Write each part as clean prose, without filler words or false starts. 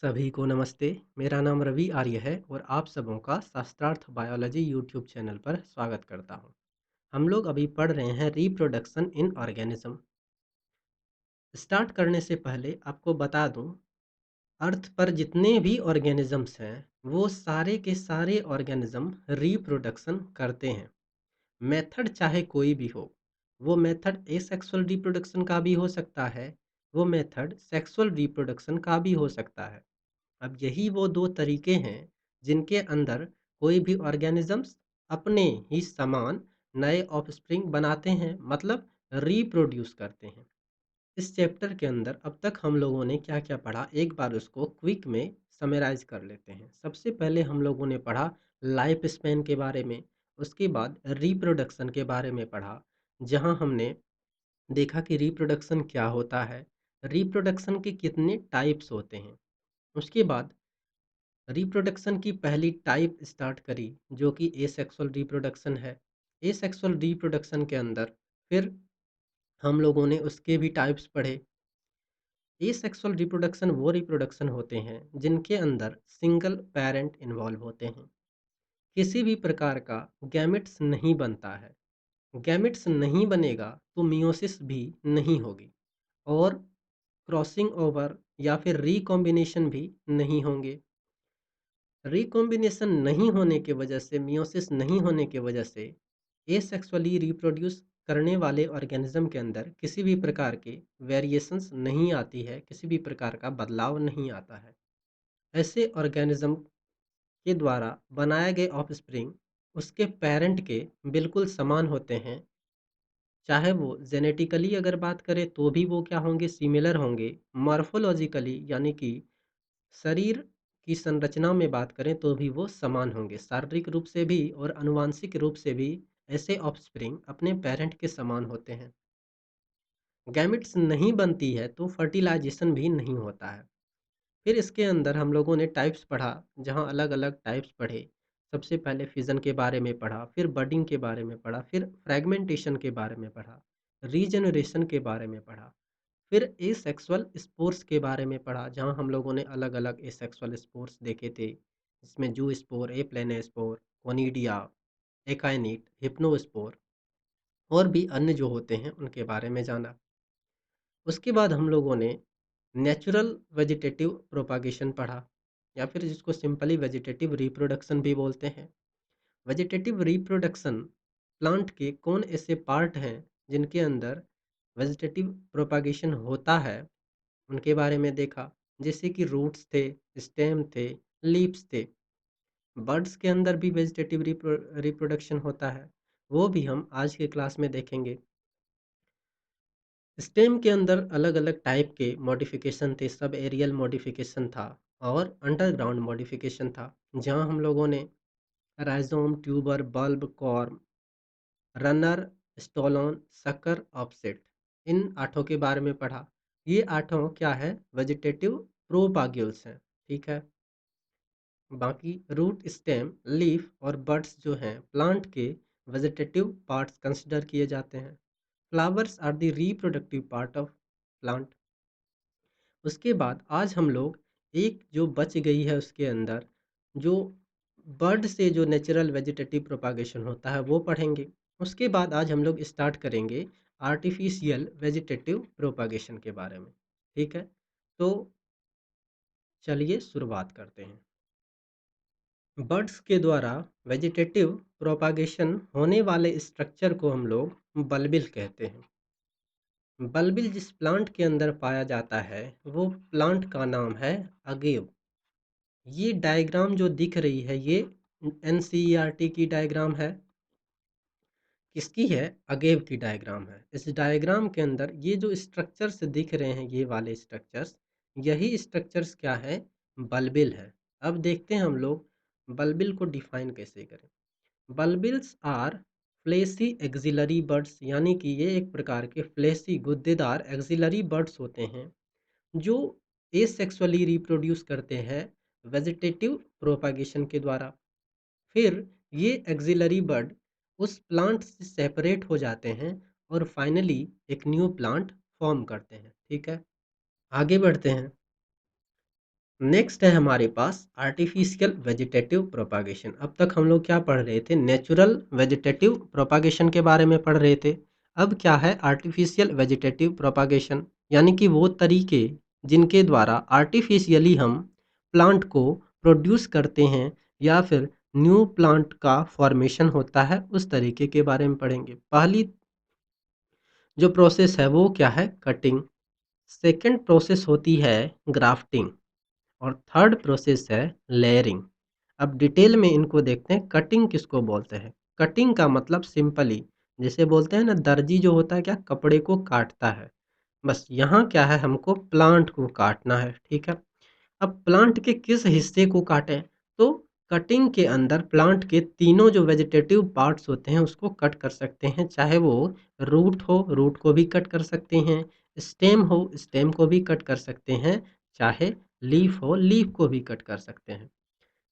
सभी को नमस्ते। मेरा नाम रवि आर्य है और आप सबों का शास्त्रार्थ बायोलॉजी यूट्यूब चैनल पर स्वागत करता हूं। हम लोग अभी पढ़ रहे हैं रिप्रोडक्शन इन ऑर्गेनिज्म। स्टार्ट करने से पहले आपको बता दूं, अर्थ पर जितने भी ऑर्गेनिजम्स हैं वो सारे के सारे ऑर्गेनिज्म रिप्रोडक्शन करते हैं। मेथड चाहे कोई भी हो, वो मेथड एसेक्सुअल रिप्रोडक्शन का भी हो सकता है, वो मेथड सेक्सुअल रिप्रोडक्शन का भी हो सकता है। अब यही वो दो तरीके हैं जिनके अंदर कोई भी ऑर्गेनिजम्स अपने ही समान नए ऑफस्प्रिंग बनाते हैं, मतलब रिप्रोड्यूस करते हैं। इस चैप्टर के अंदर अब तक हम लोगों ने क्या क्या पढ़ा, एक बार उसको क्विक में समराइज कर लेते हैं। सबसे पहले हम लोगों ने पढ़ा लाइफ स्पैन के बारे में। उसके बाद रिप्रोडक्शन के बारे में पढ़ा, जहां हमने देखा कि रिप्रोडक्शन क्या होता है, रिप्रोडक्शन के कितने टाइप्स होते हैं। उसके बाद रिप्रोडक्शन की पहली टाइप स्टार्ट करी, जो कि एसेक्सुअल रिप्रोडक्शन है। एसेक्सुअल रिप्रोडक्शन के अंदर फिर हम लोगों ने उसके भी टाइप्स पढ़े। एसेक्सुअल रिप्रोडक्शन वो रिप्रोडक्शन होते हैं जिनके अंदर सिंगल पेरेंट इन्वॉल्व होते हैं। किसी भी प्रकार का गैमेट्स नहीं बनता है। गैमेट्स नहीं बनेगा तो मियोसिस भी नहीं होगी, और क्रॉसिंग ओवर या फिर रिकॉम्बिनेशन भी नहीं होंगे। रिकॉम्बिनेशन नहीं होने की वजह से, मियोसिस नहीं होने की वजह से एसेक्सुअली रिप्रोड्यूस करने वाले ऑर्गेनिज्म के अंदर किसी भी प्रकार के वेरिएशंस नहीं आती है, किसी भी प्रकार का बदलाव नहीं आता है। ऐसे ऑर्गेनिज्म के द्वारा बनाए गए ऑफस्प्रिंग उसके पेरेंट के बिल्कुल समान होते हैं। चाहे वो जेनेटिकली अगर बात करें तो भी वो क्या होंगे, सिमिलर होंगे। मॉर्फोलॉजिकली यानी कि शरीर की संरचना में बात करें तो भी वो समान होंगे, शारीरिक रूप से भी और आनुवांशिक रूप से भी। ऐसे ऑफस्प्रिंग अपने पेरेंट के समान होते हैं। गैमेट्स नहीं बनती है तो फर्टिलाइजेशन भी नहीं होता है। फिर इसके अंदर हम लोगों ने टाइप्स पढ़ा, जहाँ अलग अलग टाइप्स पढ़े। सबसे पहले फिजन के बारे में पढ़ा, फिर बडिंग के बारे में पढ़ा, फिर फ्रेगमेंटेशन के बारे में पढ़ा, रीजनरेशन के बारे में पढ़ा, फिर एसेक्सुअल स्पोर्स के बारे में पढ़ा, जहाँ हम लोगों ने अलग अलग एसेक्सुअल स्पोर्स देखे थे। इसमें जू स्पोर, ए प्लेनोस्पोर, कोनिडिया, एकाइनिट, हिप्नोस्पोर और भी अन्य जो होते हैं उनके बारे में जाना। उसके बाद हम लोगों ने नेचुरल वेजिटेटिव प्रोपागेशन पढ़ा, या फिर जिसको सिंपली वेजिटेटिव रिप्रोडक्शन भी बोलते हैं। वेजिटेटिव रिप्रोडक्शन प्लांट के कौन ऐसे पार्ट हैं जिनके अंदर वेजिटेटिव प्रोपागेशन होता है, उनके बारे में देखा। जैसे कि रूट्स थे, स्टेम थे, लीव्स थे। बर्ड्स के अंदर भी वेजिटेटिव रिप्रोडक्शन होता है, वो भी हम आज के क्लास में देखेंगे। स्टेम के अंदर अलग अलग टाइप के मॉडिफिकेशन थे, सब एरियल मॉडिफिकेशन था और अंडरग्राउंड मॉडिफिकेशन था, जहां हम लोगों ने rhizome, tuber, bulb, corm, runner, stolon, sucker, offset, इन आठों के बारे में पढ़ा। ये आठों क्या है, वेजिटेटिव प्रोपाग्यूल्स हैं। ठीक है। बाकी रूट, स्टेम, लीफ और बड्स जो हैं प्लांट के वेजिटेटिव पार्ट्स कंसिडर किए जाते हैं। Flowers are the reproductive part of plant. उसके बाद आज हम लोग एक जो बच गई है उसके अंदर, जो बर्ड से जो नेचुरल वेजिटेटिव प्रोपागेशन होता है वो पढ़ेंगे। उसके बाद आज हम लोग स्टार्ट करेंगे आर्टिफिशियल वेजिटेटिव प्रोपागेशन के बारे में। ठीक है, तो चलिए शुरुआत करते हैं। बर्ड्स के द्वारा वेजिटेटिव प्रोपागेशन होने वाले स्ट्रक्चर को हम लोग बल्बिल कहते हैं। बल्बिल जिस प्लांट के अंदर पाया जाता है वो प्लांट का नाम है अगेव। ये डायग्राम जो दिख रही है ये एनसीईआरटी की डायग्राम है। किसकी है, अगेव की डायग्राम है। इस डायग्राम के अंदर ये जो स्ट्रक्चर्स दिख रहे हैं, ये वाले स्ट्रक्चर्स, यही स्ट्रक्चर्स क्या है, बल्बिल है। अब देखते हैं हम लोग बल्बिल को डिफाइन कैसे करें। Bulbils are fleshy axillary buds, यानी कि ये एक प्रकार के फ्लेसी गुद्देदार एक्सिलरी बर्ड्स होते हैं जो एसेक्सुअली रिप्रोड्यूस करते हैं वेजिटेटिव प्रोपागेशन के द्वारा। फिर ये एक्सिलरी बर्ड उस प्लांट से सेपरेट हो जाते हैं और फाइनली एक न्यू प्लांट फॉर्म करते हैं। ठीक है, आगे बढ़ते हैं। नेक्स्ट है हमारे पास आर्टिफिशियल वेजिटेटिव प्रोपागेशन। अब तक हम लोग क्या पढ़ रहे थे, नेचुरल वेजिटेटिव प्रोपागेशन के बारे में पढ़ रहे थे। अब क्या है आर्टिफिशियल वेजिटेटिव प्रोपागेशन, यानी कि वो तरीके जिनके द्वारा आर्टिफिशियली हम प्लांट को प्रोड्यूस करते हैं या फिर न्यू प्लांट का फॉर्मेशन होता है, उस तरीके के बारे में पढ़ेंगे। पहली जो प्रोसेस है वो क्या है, कटिंग। सेकंड प्रोसेस होती है ग्राफ्टिंग और थर्ड प्रोसेस है लेयरिंग। अब डिटेल में इनको देखते हैं। कटिंग किसको बोलते हैं? कटिंग का मतलब सिंपली जैसे बोलते हैं ना, दर्जी जो होता है क्या, कपड़े को काटता है। बस यहाँ क्या है, हमको प्लांट को काटना है, ठीक है। अब प्लांट के किस हिस्से को काटें? तो कटिंग के अंदर प्लांट के तीनों जो वेजिटेटिव पार्ट्स होते हैं उसको कट कर सकते हैं। चाहे वो रूट हो, रूट को भी कट कर सकते हैं। स्टेम हो, स्टेम को भी कट कर सकते हैं। चाहे लीफ हो, लीफ को भी कट कर सकते हैं।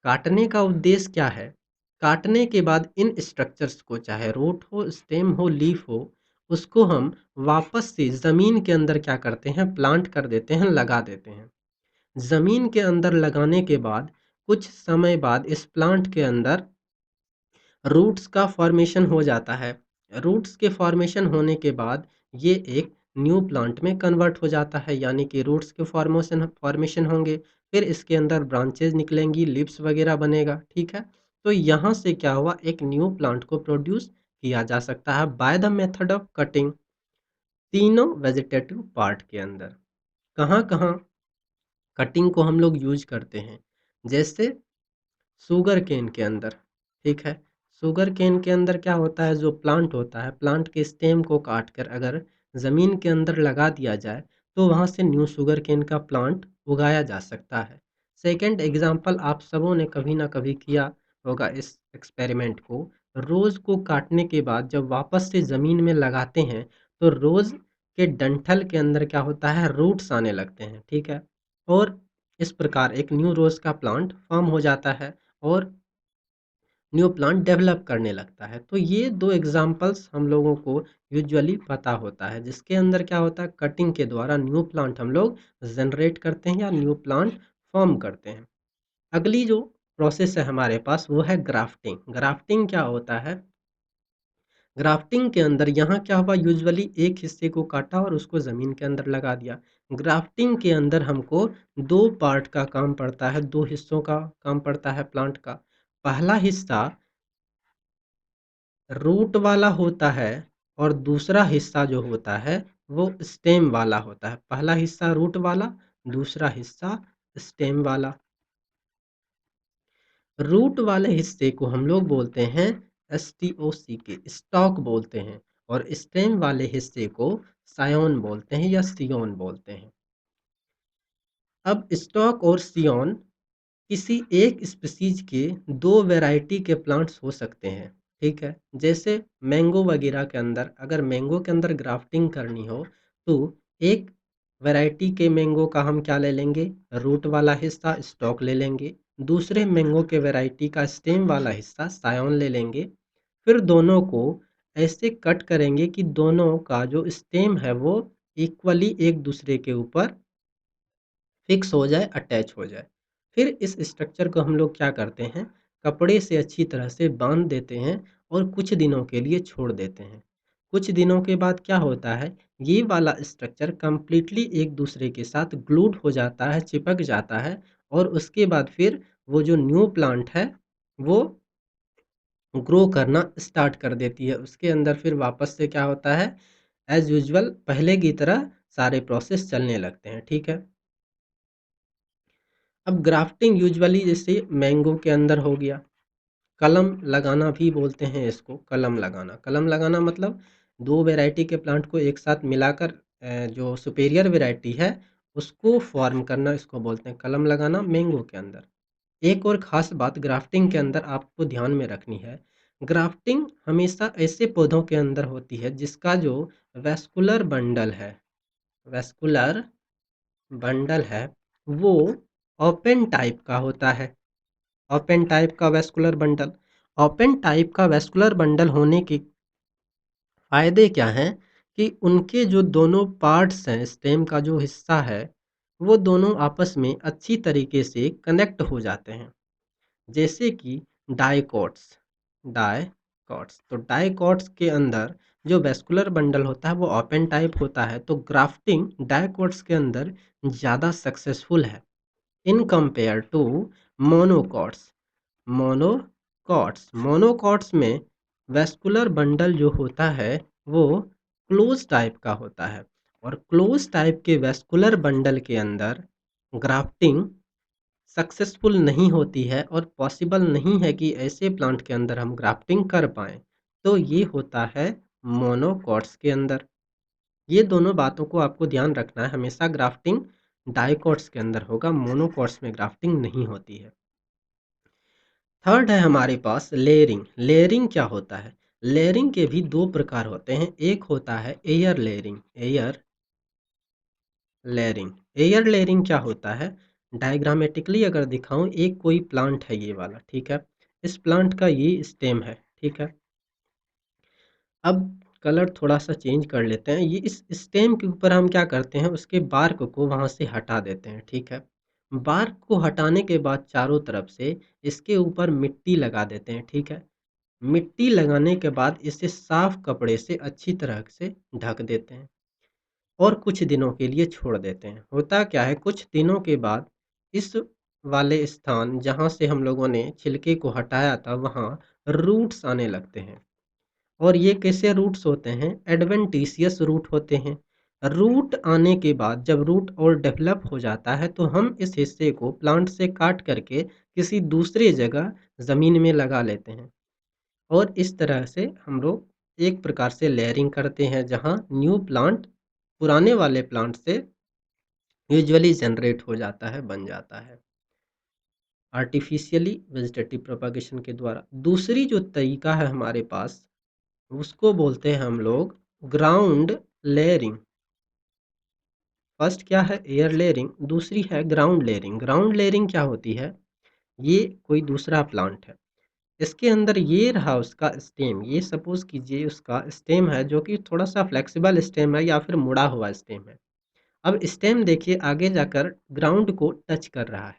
काटने का उद्देश्य क्या है? काटने के बाद इन स्ट्रक्चर्स को, चाहे रूट हो, स्टेम हो, लीफ हो, उसको हम वापस से ज़मीन के अंदर क्या करते हैं, प्लांट कर देते हैं, लगा देते हैं। ज़मीन के अंदर लगाने के बाद कुछ समय बाद इस प्लांट के अंदर रूट्स का फॉर्मेशन हो जाता है। रूट्स के फॉर्मेशन होने के बाद ये एक न्यू प्लांट में कन्वर्ट हो जाता है, यानी कि रूट्स के फॉर्मेशन फॉर्मेशन होंगे, फिर इसके अंदर ब्रांचेज निकलेंगी, लिप्स वगैरह बनेगा, ठीक है। तो यहाँ से क्या हुआ, एक न्यू प्लांट को प्रोड्यूस किया जा सकता है by the method of cutting. तीनों वेजिटेटिव पार्ट के अंदर कहाँ कहाँ कटिंग को हम लोग यूज करते हैं? जैसे शुगर केन के अंदर, ठीक है। शुगर केन के अंदर क्या होता है, जो प्लांट होता है, प्लांट के स्टेम को काट कर अगर ज़मीन के अंदर लगा दिया जाए तो वहाँ से न्यू शुगर केन का प्लांट उगाया जा सकता है। सेकंड एग्जांपल, आप सबों ने कभी ना कभी किया होगा इस एक्सपेरिमेंट को। रोज़ को काटने के बाद जब वापस से ज़मीन में लगाते हैं तो रोज़ के डंठल के अंदर क्या होता है, रूट्स आने लगते हैं, ठीक है। और इस प्रकार एक न्यू रोज़ का प्लांट फॉर्म हो जाता है और न्यू प्लांट डेवलप करने लगता है। तो ये दो एग्जांपल्स हम लोगों को यूजुअली पता होता है, जिसके अंदर क्या होता है, कटिंग के द्वारा न्यू प्लांट हम लोग जनरेट करते हैं या न्यू प्लांट फॉर्म करते हैं। अगली जो प्रोसेस है हमारे पास वो है ग्राफ्टिंग। ग्राफ्टिंग क्या होता है? ग्राफ्टिंग के अंदर यहाँ क्या हुआ, यूजुअली एक हिस्से को काटा और उसको ज़मीन के अंदर लगा दिया। ग्राफ्टिंग के अंदर हमको दो पार्ट का काम पड़ता है, दो हिस्सों का काम पड़ता है प्लांट का। पहला हिस्सा रूट वाला होता है और दूसरा हिस्सा जो होता है वो स्टेम वाला होता है। पहला हिस्सा रूट वाला, दूसरा हिस्सा स्टेम वाला। रूट वाले हिस्से को हम लोग बोलते हैं STOCK, स्टॉक बोलते हैं, और स्टेम वाले हिस्से को सायोन बोलते हैं या सियोन बोलते हैं। अब स्टॉक और सियोन किसी एक स्पीसीज के दो वैरायटी के प्लांट्स हो सकते हैं, ठीक है। जैसे मैंगो वगैरह के अंदर, अगर मैंगो के अंदर ग्राफ्टिंग करनी हो तो एक वैरायटी के मैंगो का हम क्या ले लेंगे, रूट वाला हिस्सा स्टॉक ले लेंगे। दूसरे मैंगो के वैरायटी का स्टेम वाला हिस्सा सायोन ले लेंगे। फिर दोनों को ऐसे कट करेंगे कि दोनों का जो स्टेम है वो इक्वली एक दूसरे के ऊपर फिक्स हो जाए, अटैच हो जाए। फिर इस स्ट्रक्चर को हम लोग क्या करते हैं, कपड़े से अच्छी तरह से बांध देते हैं और कुछ दिनों के लिए छोड़ देते हैं। कुछ दिनों के बाद क्या होता है, ये वाला स्ट्रक्चर कंप्लीटली एक दूसरे के साथ ग्लूड हो जाता है, चिपक जाता है। और उसके बाद फिर वो जो न्यू प्लांट है वो ग्रो करना स्टार्ट कर देती है। उसके अंदर फिर वापस से क्या होता है, एज यूजुअल पहले की तरह सारे प्रोसेस चलने लगते हैं, ठीक है। अब ग्राफ्टिंग यूजुअली जैसे मैंगो के अंदर हो गया। कलम लगाना भी बोलते हैं इसको, कलम लगाना। कलम लगाना मतलब दो वैरायटी के प्लांट को एक साथ मिलाकर जो सुपेरियर वैरायटी है उसको फॉर्म करना, इसको बोलते हैं कलम लगाना मैंगो के अंदर। एक और ख़ास बात ग्राफ्टिंग के अंदर आपको ध्यान में रखनी है, ग्राफ्टिंग हमेशा ऐसे पौधों के अंदर होती है जिसका जो वैस्कुलर बंडल है, वैस्कुलर बंडल है, वो ओपन टाइप का होता है। ओपन टाइप का वैस्कुलर बंडल, ओपन टाइप का वैस्कुलर बंडल होने के फायदे क्या हैं कि उनके जो दोनों पार्ट्स हैं, स्टेम का जो हिस्सा है वो दोनों आपस में अच्छी तरीके से कनेक्ट हो जाते हैं। जैसे कि डाइकोट्स डाइकोट्स तो डाइकोट्स के अंदर जो वैस्कुलर बंडल होता है वो ओपन टाइप होता है, तो ग्राफ्टिंग डाइकोट्स के अंदर ज़्यादा सक्सेसफुल है in compare to monocots. Monocots में वैस्कुलर बंडल जो होता है वो क्लोज टाइप का होता है, और क्लोज टाइप के वैस्कुलर बंडल के अंदर ग्राफ्टिंग सक्सेसफुल नहीं होती है और पॉसिबल नहीं है कि ऐसे प्लांट के अंदर हम ग्राफ्टिंग कर पाएँ। तो ये होता है मोनोकॉट्स के अंदर। ये दोनों बातों को आपको ध्यान रखना है, हमेशा ग्राफ्टिंग डाइकॉट्स के अंदर होगा, मोनोकॉट्स में ग्राफ्टिंग नहीं होती है। थर्ड है हमारे पास लेयरिंग। लेयरिंग क्या होता है? लेयरिंग के भी 2 प्रकार होते हैं। एक होता है एयर लेयरिंग। एयर लेयरिंग क्या होता है? डायग्रामेटिकली अगर दिखाऊँ, एक कोई प्लांट है ये वाला, ठीक है? इस प्लांट का ये स्टेम है, ठीक है? अब कलर थोड़ा-सा चेंज कर लेते हैं। ये इस स्टेम के ऊपर हम क्या करते हैं, उसके बार्क को वहाँ से हटा देते हैं, ठीक है? बार्क को हटाने के बाद चारों तरफ से इसके ऊपर मिट्टी लगा देते हैं, ठीक है? मिट्टी लगाने के बाद इसे साफ कपड़े से अच्छी तरह से ढक देते हैं और कुछ दिनों के लिए छोड़ देते हैं। होता क्या है, कुछ दिनों के बाद इस वाले स्थान जहाँ से हम लोगों ने छिलके को हटाया था, वहाँ रूट्स आने लगते हैं। और ये कैसे रूट्स होते हैं? एडवेंटिशियस रूट होते हैं। रूट आने के बाद जब रूट और डेवलप हो जाता है, तो हम इस हिस्से को प्लांट से काट करके किसी दूसरी जगह ज़मीन में लगा लेते हैं। और इस तरह से हम लोग एक प्रकार से लेयरिंग करते हैं, जहाँ न्यू प्लांट पुराने वाले प्लांट से यूजुअली जनरेट हो जाता है, बन जाता है आर्टिफिशियली वेजिटेटिव प्रोपागेशन के द्वारा। दूसरी जो तरीका है हमारे पास, उसको बोलते हैं हम लोग ग्राउंड लेयरिंग। फर्स्ट क्या है? एयर लेयरिंग, दूसरी है ग्राउंड लेयरिंग। ग्राउंड लेयरिंग क्या होती है? ये कोई दूसरा प्लांट है, इसके अंदर ये रहा उसका स्टेम। ये सपोज कीजिए उसका स्टेम है, जो कि थोड़ा सा फ्लेक्सिबल स्टेम है या फिर मुड़ा हुआ स्टेम है। अब स्टेम देखिए आगे जाकर ग्राउंड को टच कर रहा है।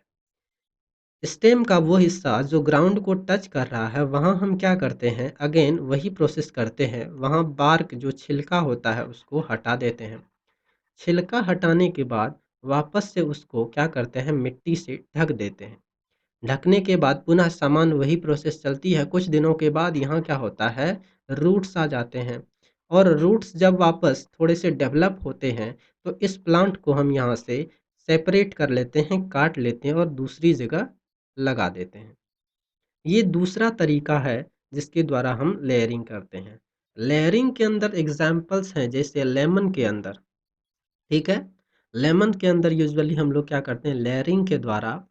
स्टेम का वो हिस्सा जो ग्राउंड को टच कर रहा है, वहाँ हम क्या करते हैं, अगेन वही प्रोसेस करते हैं। वहाँ बार्क जो छिलका होता है उसको हटा देते हैं। छिलका हटाने के बाद वापस से उसको क्या करते हैं, मिट्टी से ढक देते हैं। ढकने के बाद पुनः समान वही प्रोसेस चलती है। कुछ दिनों के बाद यहाँ क्या होता है, रूट्स आ जाते हैं। और रूट्स जब वापस थोड़े से डेवलप होते हैं, तो इस प्लांट को हम यहाँ से सेपरेट कर लेते हैं, काट लेते हैं और दूसरी जगह लगा देते हैं। ये दूसरा तरीका है जिसके द्वारा हम लेयरिंग करते हैं। लेयरिंग के अंदर एग्जाम्पल्स हैं, जैसे लेमन के अंदर, ठीक है? लेमन के अंदर यूजुअली हम लोग क्या करते हैं, लेयरिंग के द्वारा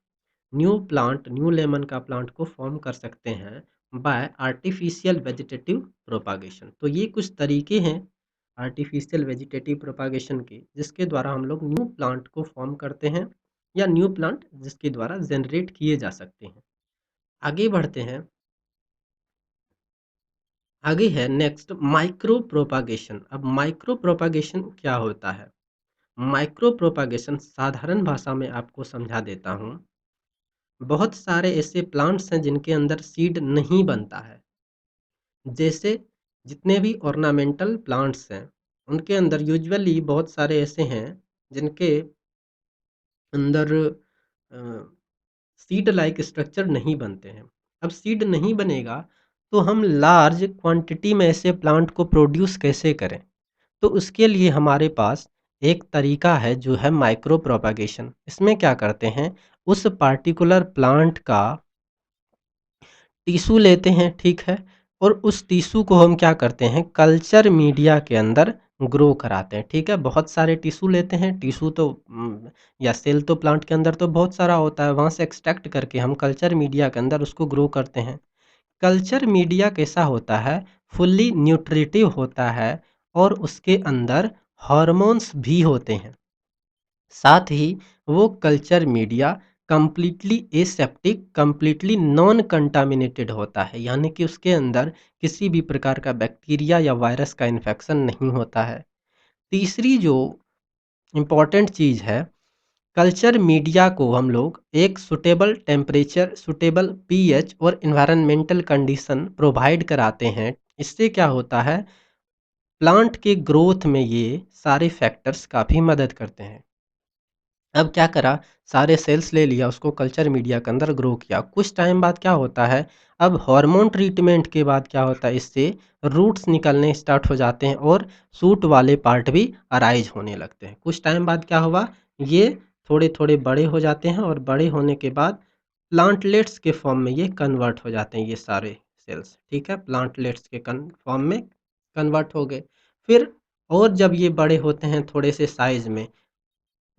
न्यू लेमन का प्लांट को फॉर्म कर सकते हैं बाय आर्टिफिशियल वेजिटेटिव प्रोपागेशन। तो ये कुछ तरीके हैं आर्टिफिशियल वेजिटेटिव प्रोपागेशन के, जिसके द्वारा हम लोग न्यू प्लांट को फॉर्म करते हैं, या न्यू प्लांट जिसके द्वारा जनरेट किए जा सकते हैं। आगे बढ़ते हैं। आगे है नेक्स्ट माइक्रो प्रोपागेशन। अब माइक्रो प्रोपागेशन क्या होता है? माइक्रो प्रोपागेशन साधारण भाषा में आपको समझा देता हूँ। बहुत सारे ऐसे प्लांट्स हैं जिनके अंदर सीड नहीं बनता है। जैसे जितने भी ऑर्नामेंटल प्लांट्स हैं, उनके अंदर यूजुअली बहुत सारे ऐसे हैं जिनके अंदर सीड लाइक स्ट्रक्चर नहीं बनते हैं। अब सीड नहीं बनेगा, तो हम लार्ज क्वांटिटी में ऐसे प्लांट को प्रोड्यूस कैसे करें? तो उसके लिए हमारे पास एक तरीका है जो है माइक्रो प्रोपागेशन। इसमें क्या करते हैं, उस पार्टिकुलर प्लांट का टिश्यू लेते हैं, ठीक है? और उस टिश्यू को हम क्या करते हैं, कल्चर मीडिया के अंदर ग्रो कराते हैं, ठीक है? बहुत सारे टिश्यू लेते हैं। टिश्यू तो या सेल तो प्लांट के अंदर तो बहुत सारा होता है, वहाँ से एक्सट्रैक्ट करके हम कल्चर मीडिया के अंदर उसको ग्रो करते हैं। कल्चर मीडिया कैसा होता है? फुल्ली न्यूट्रिटिव होता है और उसके अंदर हॉर्मोन्स भी होते हैं। साथ ही वो culture media completely aseptic, completely non contaminated होता है, यानी कि उसके अंदर किसी भी प्रकार का बैक्टीरिया या वायरस का इन्फेक्शन नहीं होता है। तीसरी जो इम्पॉर्टेंट चीज़ है, कल्चर मीडिया को हम लोग एक सुटेबल टेम्परेचर, सुटेबल पीएच और एनवायरनमेंटल कंडीशन प्रोवाइड कराते हैं। इससे क्या होता है, प्लांट के ग्रोथ में ये सारे फैक्टर्स काफ़ी मदद करते हैं। अब क्या करा, सारे सेल्स ले लिया, उसको कल्चर मीडिया के अंदर ग्रो किया। कुछ टाइम बाद क्या होता है, अब हार्मोन ट्रीटमेंट के बाद क्या होता है, इससे रूट्स निकलने स्टार्ट हो जाते हैं और सूट वाले पार्ट भी अराइज होने लगते हैं। कुछ टाइम बाद क्या हुआ, ये थोड़े थोड़े बड़े हो जाते हैं और बड़े होने के बाद प्लांटलेट्स के फॉर्म में ये कन्वर्ट हो जाते हैं, ये सारे सेल्स, ठीक है, प्लांटलेट्स के फॉर्म में कन्वर्ट हो गए। फिर और जब ये बड़े होते हैं थोड़े से साइज में,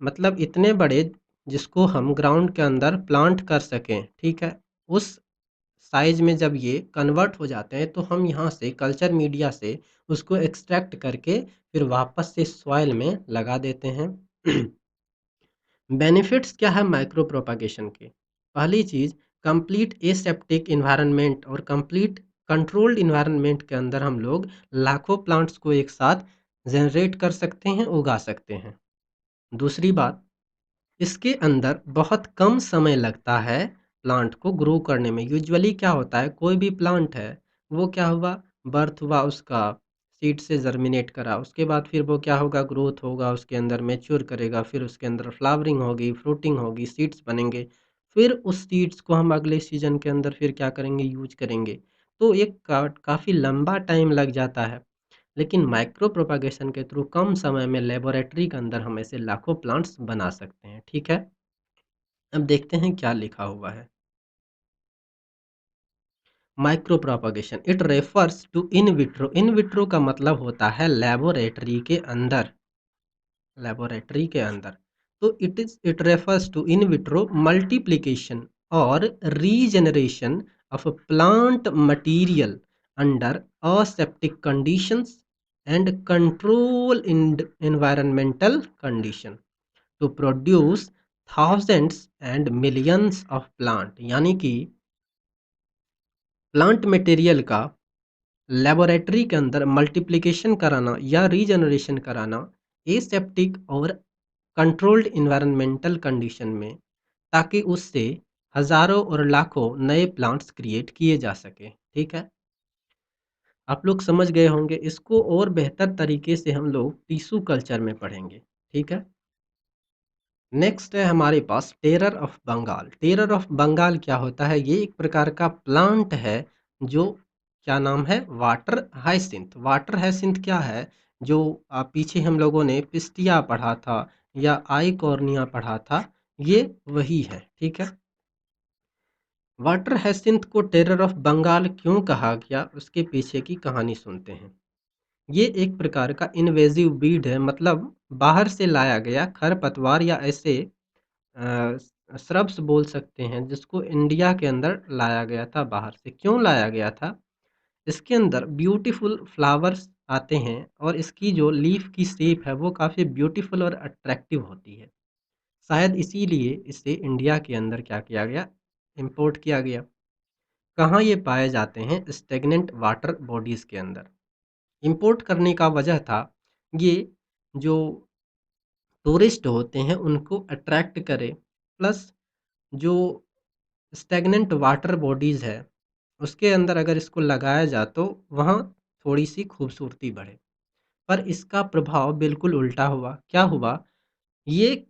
मतलब इतने बड़े जिसको हम ग्राउंड के अंदर प्लांट कर सकें, ठीक है, उस साइज में जब ये कन्वर्ट हो जाते हैं तो हम यहाँ से कल्चर मीडिया से उसको एक्सट्रैक्ट करके फिर वापस से सॉइल में लगा देते हैं। बेनिफिट्स क्या है माइक्रो प्रोपागेशन के? पहली चीज़, कंप्लीट एसेप्टिक इन्वायरमेंट और कंप्लीट कंट्रोल्ड इन्वायरमेंट के अंदर हम लोग लाखों प्लांट्स को एक साथ जनरेट कर सकते हैं, उगा सकते हैं। दूसरी बात, इसके अंदर बहुत कम समय लगता है प्लांट को ग्रो करने में। यूजुअली क्या होता है, कोई भी प्लांट है, वो क्या हुआ, बर्थ हुआ उसका, सीड से जर्मिनेट करा, उसके बाद फिर वो क्या होगा, ग्रोथ होगा, उसके अंदर मैच्योर करेगा, फिर उसके अंदर फ्लावरिंग होगी, फ्रूटिंग होगी, सीड्स बनेंगे, फिर उस सीड्स को हम अगले सीजन के अंदर फिर क्या करेंगे, यूज करेंगे। तो एक काफ़ी लंबा टाइम लग जाता है। लेकिन माइक्रो प्रोपागेशन के थ्रू कम समय में लेबोरेटरी के अंदर हम ऐसे लाखों प्लांट्स बना सकते हैं, ठीक है। अब देखते हैं क्या लिखा हुआ है। Micro propagation it refers to in vitro, in vitro का मतलब होता है लेबोरेटरी के अंदर, लेबोरेटरी के अंदर। तो it refers to in vitro multiplication और regeneration of plant material under aseptic conditions and control in environmental condition to produce thousands and millions of plant, यानी कि प्लांट मटेरियल का लेबोरेटरी के अंदर मल्टीप्लिकेशन कराना या रीजनरेशन कराना एसेप्टिक और कंट्रोल्ड इन्वायरमेंटल कंडीशन में, ताकि उससे हजारों और लाखों नए प्लांट्स क्रिएट किए जा सके, ठीक है। आप लोग समझ गए होंगे। इसको और बेहतर तरीके से हम लोग टिश्यू कल्चर में पढ़ेंगे, ठीक है। नेक्स्ट है हमारे पास terror of Bengal. Terror of Bengal क्या होता है, ये एक प्रकार का प्लांट है जो, क्या नाम है, वाटर हाइसिंथ। वाटर हाइसिंथ क्या है, जो पीछे हम लोगों ने पिस्टिया पढ़ा था या आई कॉर्निया पढ़ा था, ये वही है, ठीक है। वाटर हाइसिंथ को टेरर ऑफ बंगाल क्यों कहा गया, उसके पीछे की कहानी सुनते हैं। ये एक प्रकार का इन्वेजिव बीड है, मतलब बाहर से लाया गया खरपतवार या ऐसे श्रब्स बोल सकते हैं, जिसको इंडिया के अंदर लाया गया था। बाहर से क्यों लाया गया था, इसके अंदर ब्यूटीफुल फ्लावर्स आते हैं और इसकी जो लीफ की शेप है वो काफ़ी ब्यूटीफुल और अट्रैक्टिव होती है। शायद इसीलिए इसे इंडिया के अंदर क्या किया गया, इंपोर्ट किया गया। कहाँ ये पाए जाते हैं, स्टेगनेंट वाटर बॉडीज़ के अंदर। इंपोर्ट करने का वजह था, ये जो टूरिस्ट होते हैं उनको अट्रैक्ट करे, प्लस जो स्टैग्नेंट वाटर बॉडीज़ है, उसके अंदर अगर इसको लगाया जाए तो वहाँ थोड़ी-सी खूबसूरती बढ़े। पर इसका प्रभाव बिल्कुल उल्टा हुआ। क्या हुआ? ये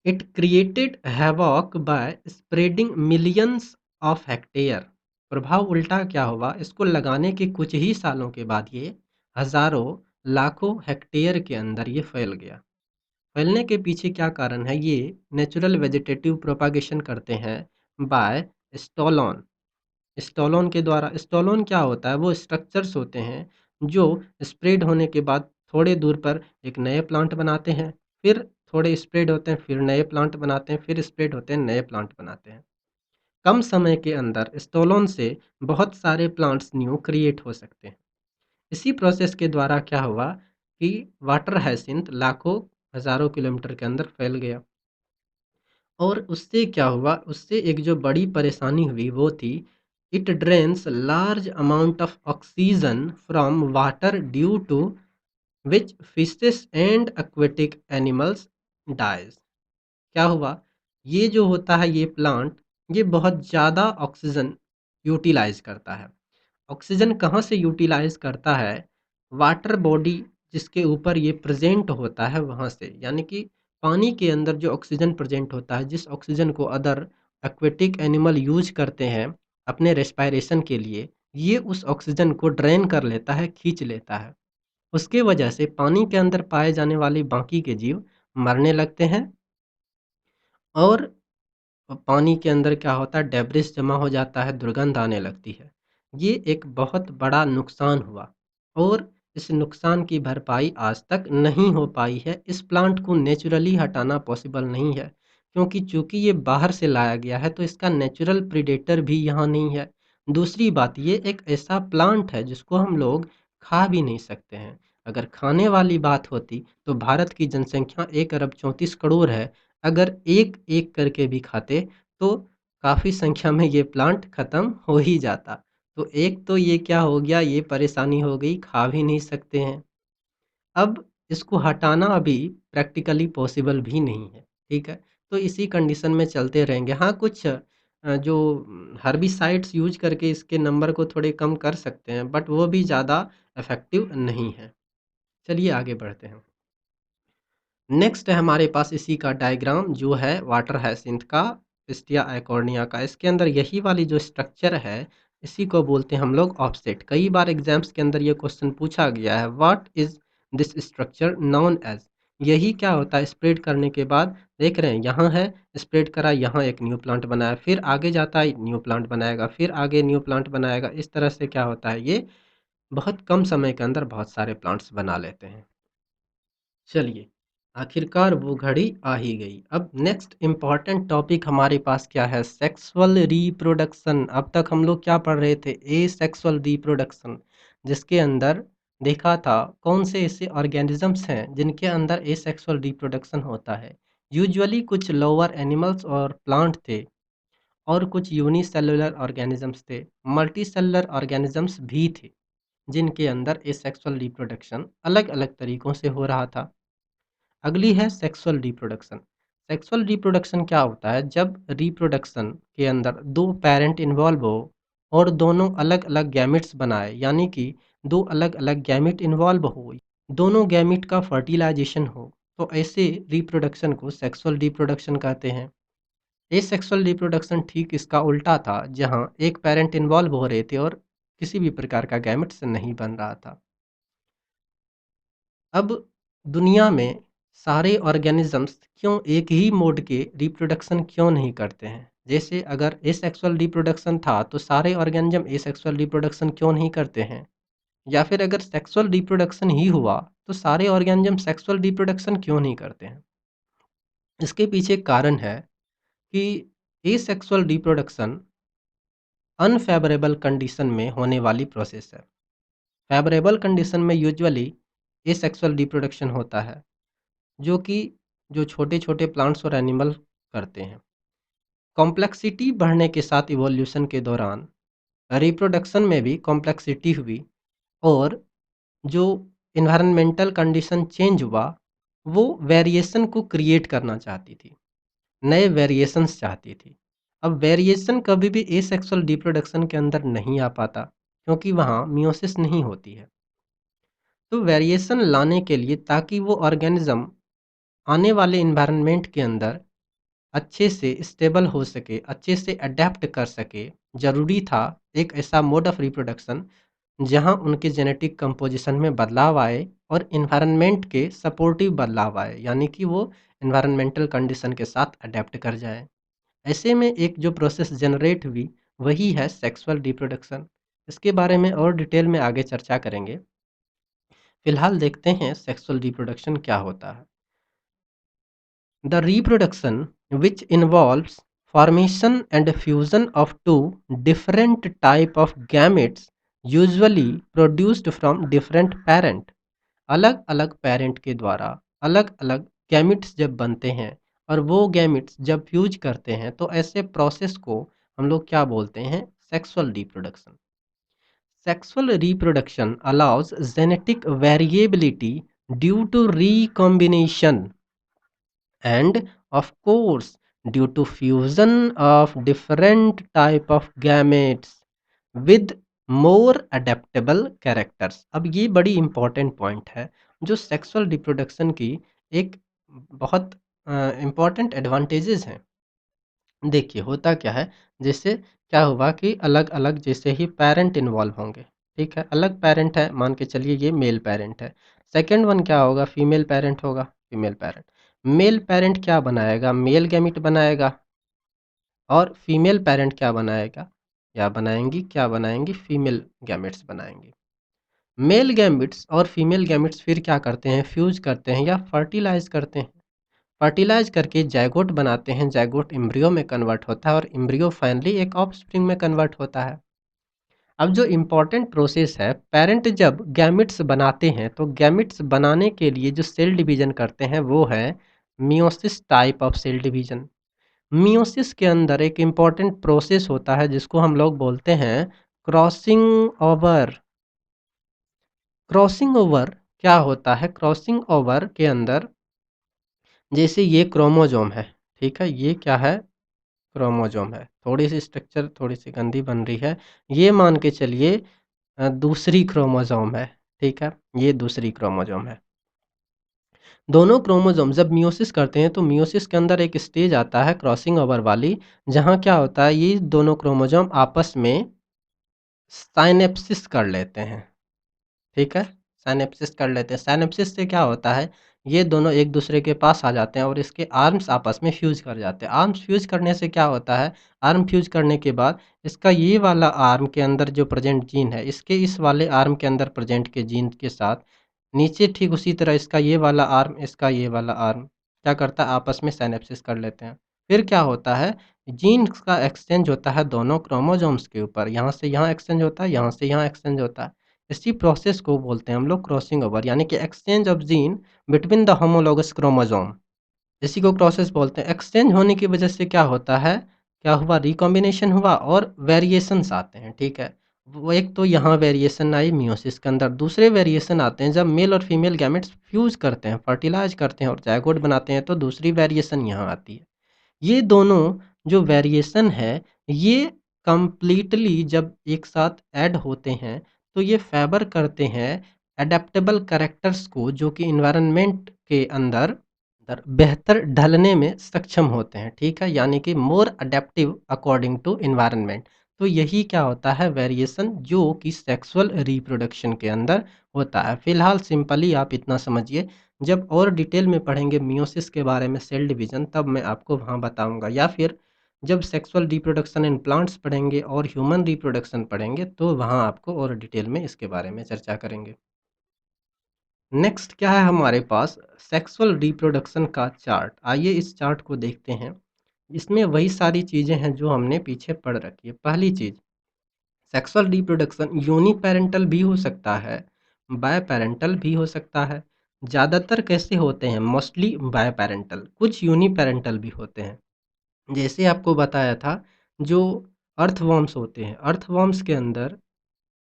it created havoc by spreading millions of hectare. प्रभाव उल्टा क्या हुआ? इसको लगाने के कुछ ही सालों के बाद ये हज़ारों, लाखों हेक्टेयर के अंदर ये फैल गया। फैलने के पीछे क्या कारण है? ये नेचुरल वेजिटेटिव प्रोपागेशन करते हैं बाय स्टॉलोन। स्टॉलोन के द्वारा। स्टॉलोन क्या होता है? वो स्ट्रक्चर्स होते हैं जो स्प्रेड होने के बाद थोड़े दूर पर एक नए प्लांट बनाते हैं, फिर थोड़े स्प्रेड होते हैं, फिर नए प्लांट बनाते हैं, फिर स्प्रेड होते हैं, नए प्लांट बनाते हैं। कम समय के अंदर स्टॉलोन से बहुत सारे प्लांट्स न्यू क्रिएट हो सकते हैं। इसी प्रोसेस के द्वारा क्या हुआ कि वाटर हाइसिंथ लाखों, हजारों किलोमीटर के अंदर फैल गया। और उससे क्या हुआ, उससे एक जो बड़ी परेशानी हुई वो थी, it drains large amount of oxygen from water due to which fishes and aquatic animals dies. क्या हुआ, ये जो होता है ये प्लांट, ये बहुत ज़्यादा ऑक्सीजन यूटिलाइज करता है। ऑक्सीजन कहाँ से यूटिलाइज करता है, वाटर बॉडी जिसके ऊपर ये प्रेजेंट होता है वहाँ से, यानी कि पानी के अंदर जो ऑक्सीजन प्रेजेंट होता है, जिस ऑक्सीजन को अदर एक्वेटिक एनिमल यूज करते हैं अपने रेस्पायरेशन के लिए, ये उस ऑक्सीजन को ड्रेन कर लेता है, खींच लेता है। उसके वजह से पानी के अंदर पाए जाने वाले बाकी के जीव मरने लगते हैं, और पानी के अंदर क्या होता है, डेब्रिस जमा हो जाता है, दुर्गंध आने लगती है। ये एक बहुत बड़ा नुकसान हुआ, और इस नुकसान की भरपाई आज तक नहीं हो पाई है। इस प्लांट को नेचुरली हटाना पॉसिबल नहीं है, क्योंकि चूंकि ये बाहर से लाया गया है तो इसका नेचुरल प्रीडेटर भी यहाँ नहीं है। दूसरी बात, ये एक ऐसा प्लांट है जिसको हम लोग खा भी नहीं सकते हैं। अगर खाने वाली बात होती तो भारत की जनसंख्या 1 अरब 34 करोड़ है। अगर एक एक करके भी खाते तो काफ़ी संख्या में ये प्लांट ख़त्म हो ही जाता। तो एक तो ये क्या हो गया, ये परेशानी हो गई, खा भी नहीं सकते हैं। अब इसको हटाना अभी प्रैक्टिकली पॉसिबल भी नहीं है, ठीक है? तो इसी कंडीशन में चलते रहेंगे। हाँ, कुछ जो हर्बिसाइड्स यूज़ करके इसके नंबर को थोड़े कम कर सकते हैं, बट वो भी ज़्यादा इफ़ेक्टिव नहीं है। चलिए आगे बढ़ते हैं। नेक्स्ट है हमारे पास इसी का डायग्राम, जो है वाटर हाइसिंथ का, पिस्टिया एकोर्निया का। इसके अंदर यही वाली जो स्ट्रक्चर है, इसी को बोलते हैं हम लोग ऑफसेट। कई बार एग्जाम्स के अंदर ये क्वेश्चन पूछा गया है, what is this structure known as. यही क्या होता है, स्प्रेड करने के बाद देख रहे हैं यहाँ है, स्प्रेड करा, यहाँ एक न्यू प्लांट बनाया, फिर आगे जाता है न्यू प्लांट बनाएगा, फिर आगे न्यू प्लांट बनाएगा। इस तरह से क्या होता है, ये बहुत कम समय के अंदर बहुत सारे प्लांट्स बना लेते हैं। चलिए, आखिरकार वो घड़ी आ ही गई। अब नेक्स्ट इम्पॉर्टेंट टॉपिक हमारे पास क्या है, सेक्सुअल रिप्रोडक्शन। अब तक हम लोग क्या पढ़ रहे थे, ए सेक्सुअल रिप्रोडक्शन, जिसके अंदर देखा था कौन से ऐसे ऑर्गेनिजम्स हैं जिनके अंदर ए सेक्सुअल रिप्रोडक्शन होता है। यूजुअली कुछ लोअर एनिमल्स और प्लांट थे, और कुछ यूनिसेलुलर ऑर्गेनिजम्स थे, मल्टी सेलुलर ऑर्गेनिजम्स भी थे, जिनके अंदर ए सेक्सुअल रिप्रोडक्शन अलग अलग तरीकों से हो रहा था। अगली है सेक्सुअल रिप्रोडक्शन। सेक्सुअल रिप्रोडक्शन क्या होता है, जब रिप्रोडक्शन के अंदर दो पेरेंट इन्वॉल्व हो और दोनों अलग अलग गैमिट्स बनाए, यानी कि दो अलग अलग गैमिट इन्वॉल्व हो, दोनों गैमिट का फर्टिलाइजेशन हो, तो ऐसे रिप्रोडक्शन को सेक्सुअल रिप्रोडक्शन कहते हैं। एसेक्सुअल रिप्रोडक्शन ठीक इसका उल्टा था, जहां एक पेरेंट इन्वॉल्व हो रहे थे और किसी भी प्रकार का गैमेट्स नहीं बन रहा था। अब दुनिया में सारे ऑर्गेनिजम्स क्यों एक ही मोड के रिप्रोडक्शन क्यों नहीं करते हैं? जैसे अगर एसेक्सुअल रिप्रोडक्शन था तो सारे ऑर्गेनिज्म एसेक्सुअल रिप्रोडक्शन क्यों नहीं करते हैं? या फिर अगर सेक्सुअल रिप्रोडक्शन ही हुआ तो सारे ऑर्गेनिज्म सेक्सुअल रिप्रोडक्शन क्यों नहीं करते हैं? इसके पीछे कारण है कि एसेक्सुअल रिप्रोडक्शन अनफेवरेबल कंडीशन में होने वाली प्रोसेस है। फेवरेबल कंडीशन में यूजुअली एसेक्सुअल रिप्रोडक्शन होता है, जो कि जो छोटे-छोटे प्लांट्स और एनिमल करते हैं। कॉम्प्लेक्सिटी बढ़ने के साथ इवोल्यूशन के दौरान रिप्रोडक्शन में भी कॉम्प्लेक्सिटी हुई, और जो एनवायरनमेंटल कंडीशन चेंज हुआ, वो वेरिएशन को क्रिएट करना चाहती थी, नए वेरिएशंस चाहती थी। अब वेरिएशन कभी भी एसेक्सुअल रिप्रोडक्शन के अंदर नहीं आ पाता, क्योंकि वहाँ मियोसिस नहीं होती है। तो वेरिएशन लाने के लिए, ताकि वो ऑर्गेनिज्म आने वाले इन्वायरमेंट के अंदर अच्छे से स्टेबल हो सके, अच्छे से अडेप्ट कर सके, ज़रूरी था एक ऐसा मोड ऑफ रिप्रोडक्शन जहां उनके जेनेटिक कंपोजिशन में बदलाव आए और इन्वायरमेंट के सपोर्टिव बदलाव आए, यानी कि वो इन्वायरमेंटल कंडीशन के साथ अडेप्ट कर जाए। ऐसे में एक जो प्रोसेस जनरेट हुई, वही है सेक्सुअल रिप्रोडक्शन। इसके बारे में और डिटेल में आगे चर्चा करेंगे। फिलहाल देखते हैं सेक्सुअल रिप्रोडक्शन क्या होता है। The reproduction, which involves formation and fusion of two different type of gametes usually produced from different parent, अलग अलग पेरेंट के द्वारा अलग अलग गैमिट्स जब बनते हैं, और वो गैमिट्स जब फ्यूज करते हैं, तो ऐसे प्रोसेस को हम लोग क्या बोलते हैं, sexual reproduction. Sexual reproduction allows genetic variability due to recombination and Of course, due to fusion of different type of gametes with more adaptable characters। अब ये बड़ी इंपॉर्टेंट पॉइंट है जो सेक्सुअल रिप्रोडक्शन की एक बहुत इंपॉर्टेंट एडवांटेजेस हैं। देखिए होता क्या है, जैसे क्या हुआ कि अलग अलग जैसे ही पेरेंट इन्वॉल्व होंगे, ठीक है, अलग पेरेंट है, मान के चलिए ये मेल पेरेंट है, सेकंड वन क्या होगा, फीमेल पेरेंट होगा, फीमेल पेरेंट। मेल पेरेंट क्या बनाएगा, मेल गैमिट बनाएगा, और फीमेल पेरेंट क्या बनाएगा या बनाएंगी, क्या बनाएंगी, फीमेल गैमेट्स बनाएंगी। मेल गैमेट्स और फीमेल गैमेट्स फिर क्या करते हैं, फ्यूज करते हैं या फर्टिलाइज करते हैं। फर्टिलाइज करके जाइगोट बनाते हैं, जाइगोट एम्ब्रियो में कन्वर्ट होता है और एम्ब्रियो फाइनली एक ऑफस्प्रिंग में कन्वर्ट होता है। अब जो इम्पोर्टेंट प्रोसेस है, पेरेंट जब गैमेट्स बनाते हैं तो गैमेट्स बनाने के लिए जो सेल डिवीजन करते हैं वो है meiosis type of cell division. Meiosis के अंदर एक इम्पॉर्टेंट प्रोसेस होता है जिसको हम लोग बोलते हैं क्रॉसिंग ओवर। क्रॉसिंग ओवर क्या होता है, क्रॉसिंग ओवर के अंदर जैसे ये क्रोमोजोम है, ठीक है, ये क्या है, क्रोमोजोम है, थोड़ी सी स्ट्रक्चर थोड़ी सी गंदी बन रही है, ये मान के चलिए दूसरी क्रोमोजोम है, ठीक है, ये दूसरी क्रोमोजोम है। दोनों क्रोमोसोम जब मियोसिस करते हैं तो मियोसिस के अंदर एक स्टेज आता है क्रॉसिंग ओवर वाली, जहाँ क्या होता है, ये दोनों क्रोमोसोम आपस में साइनेप्सिस कर लेते हैं, ठीक है, साइनेप्सिस कर लेते हैं। साइनेप्सिस से क्या होता है, ये दोनों एक दूसरे के पास आ जाते हैं और इसके आर्म्स आपस में फ्यूज कर जाते हैं। आर्म्स फ्यूज करने से क्या होता है, आर्म फ्यूज करने के बाद इसका ये वाला आर्म के अंदर जो प्रेजेंट जीन है, इसके इस वाले आर्म के अंदर प्रेजेंट के जीन के साथ नीचे ठीक उसी तरह इसका ये वाला आर्म, इसका ये वाला आर्म क्या करता है, आपस में साइनेप्सिस कर लेते हैं। फिर क्या होता है, जीन का एक्सचेंज होता है दोनों क्रोमोसोम्स के ऊपर, यहाँ से यहाँ एक्सचेंज होता है, यहाँ से यहाँ एक्सचेंज होता है। इसी प्रोसेस को बोलते हैं हम लोग क्रॉसिंग ओवर, यानी कि exchange of gene between the homologous chromosome. इसी को प्रोसेस बोलते हैं। एक्सचेंज होने की वजह से क्या होता है, क्या हुआ, रिकॉम्बिनेशन हुआ और वेरिएशंस आते हैं, ठीक है। वो एक तो यहाँ वेरिएशन आई मियोसिस के अंदर, दूसरे वेरिएशन आते हैं जब मेल और फीमेल गैमेट्स फ्यूज करते हैं, फर्टिलाइज करते हैं और जाइगोट बनाते हैं, तो दूसरी वेरिएशन यहाँ आती है। ये दोनों जो वेरिएशन है, ये कंप्लीटली जब एक साथ ऐड होते हैं तो ये फेवर करते हैं एडेप्टेबल कैरेक्टर्स को, जो कि इन्वायरमेंट के अंदर बेहतर ढलने में सक्षम होते हैं, ठीक है, यानी कि मोर अडेप्टिव अकॉर्डिंग टू इन्वायरमेंट। तो यही क्या होता है, वेरिएशन, जो कि सेक्सुअल रिप्रोडक्शन के अंदर होता है। फिलहाल सिंपली आप इतना समझिए, जब और डिटेल में पढ़ेंगे मियोसिस के बारे में, सेल डिवीजन, तब मैं आपको वहाँ बताऊंगा, या फिर जब सेक्सुअल रिप्रोडक्शन इन प्लांट्स पढ़ेंगे और ह्यूमन रिप्रोडक्शन पढ़ेंगे तो वहाँ आपको और डिटेल में इसके बारे में चर्चा करेंगे। नेक्स्ट क्या है हमारे पास, सेक्सुअल रिप्रोडक्शन का चार्ट। आइए इस चार्ट को देखते हैं। इसमें वही सारी चीज़ें हैं जो हमने पीछे पढ़ रखी है। पहली चीज़, सेक्सुअल रिप्रोडक्शन यूनिपेरेंटल भी हो सकता है, बायपेरेंटल भी हो सकता है। ज़्यादातर कैसे होते हैं, मोस्टली बायपेरेंटल, कुछ यूनिपेरेंटल भी होते हैं। जैसे आपको बताया था, जो अर्थवॉर्म्स होते हैं, अर्थवॉर्म्स के अंदर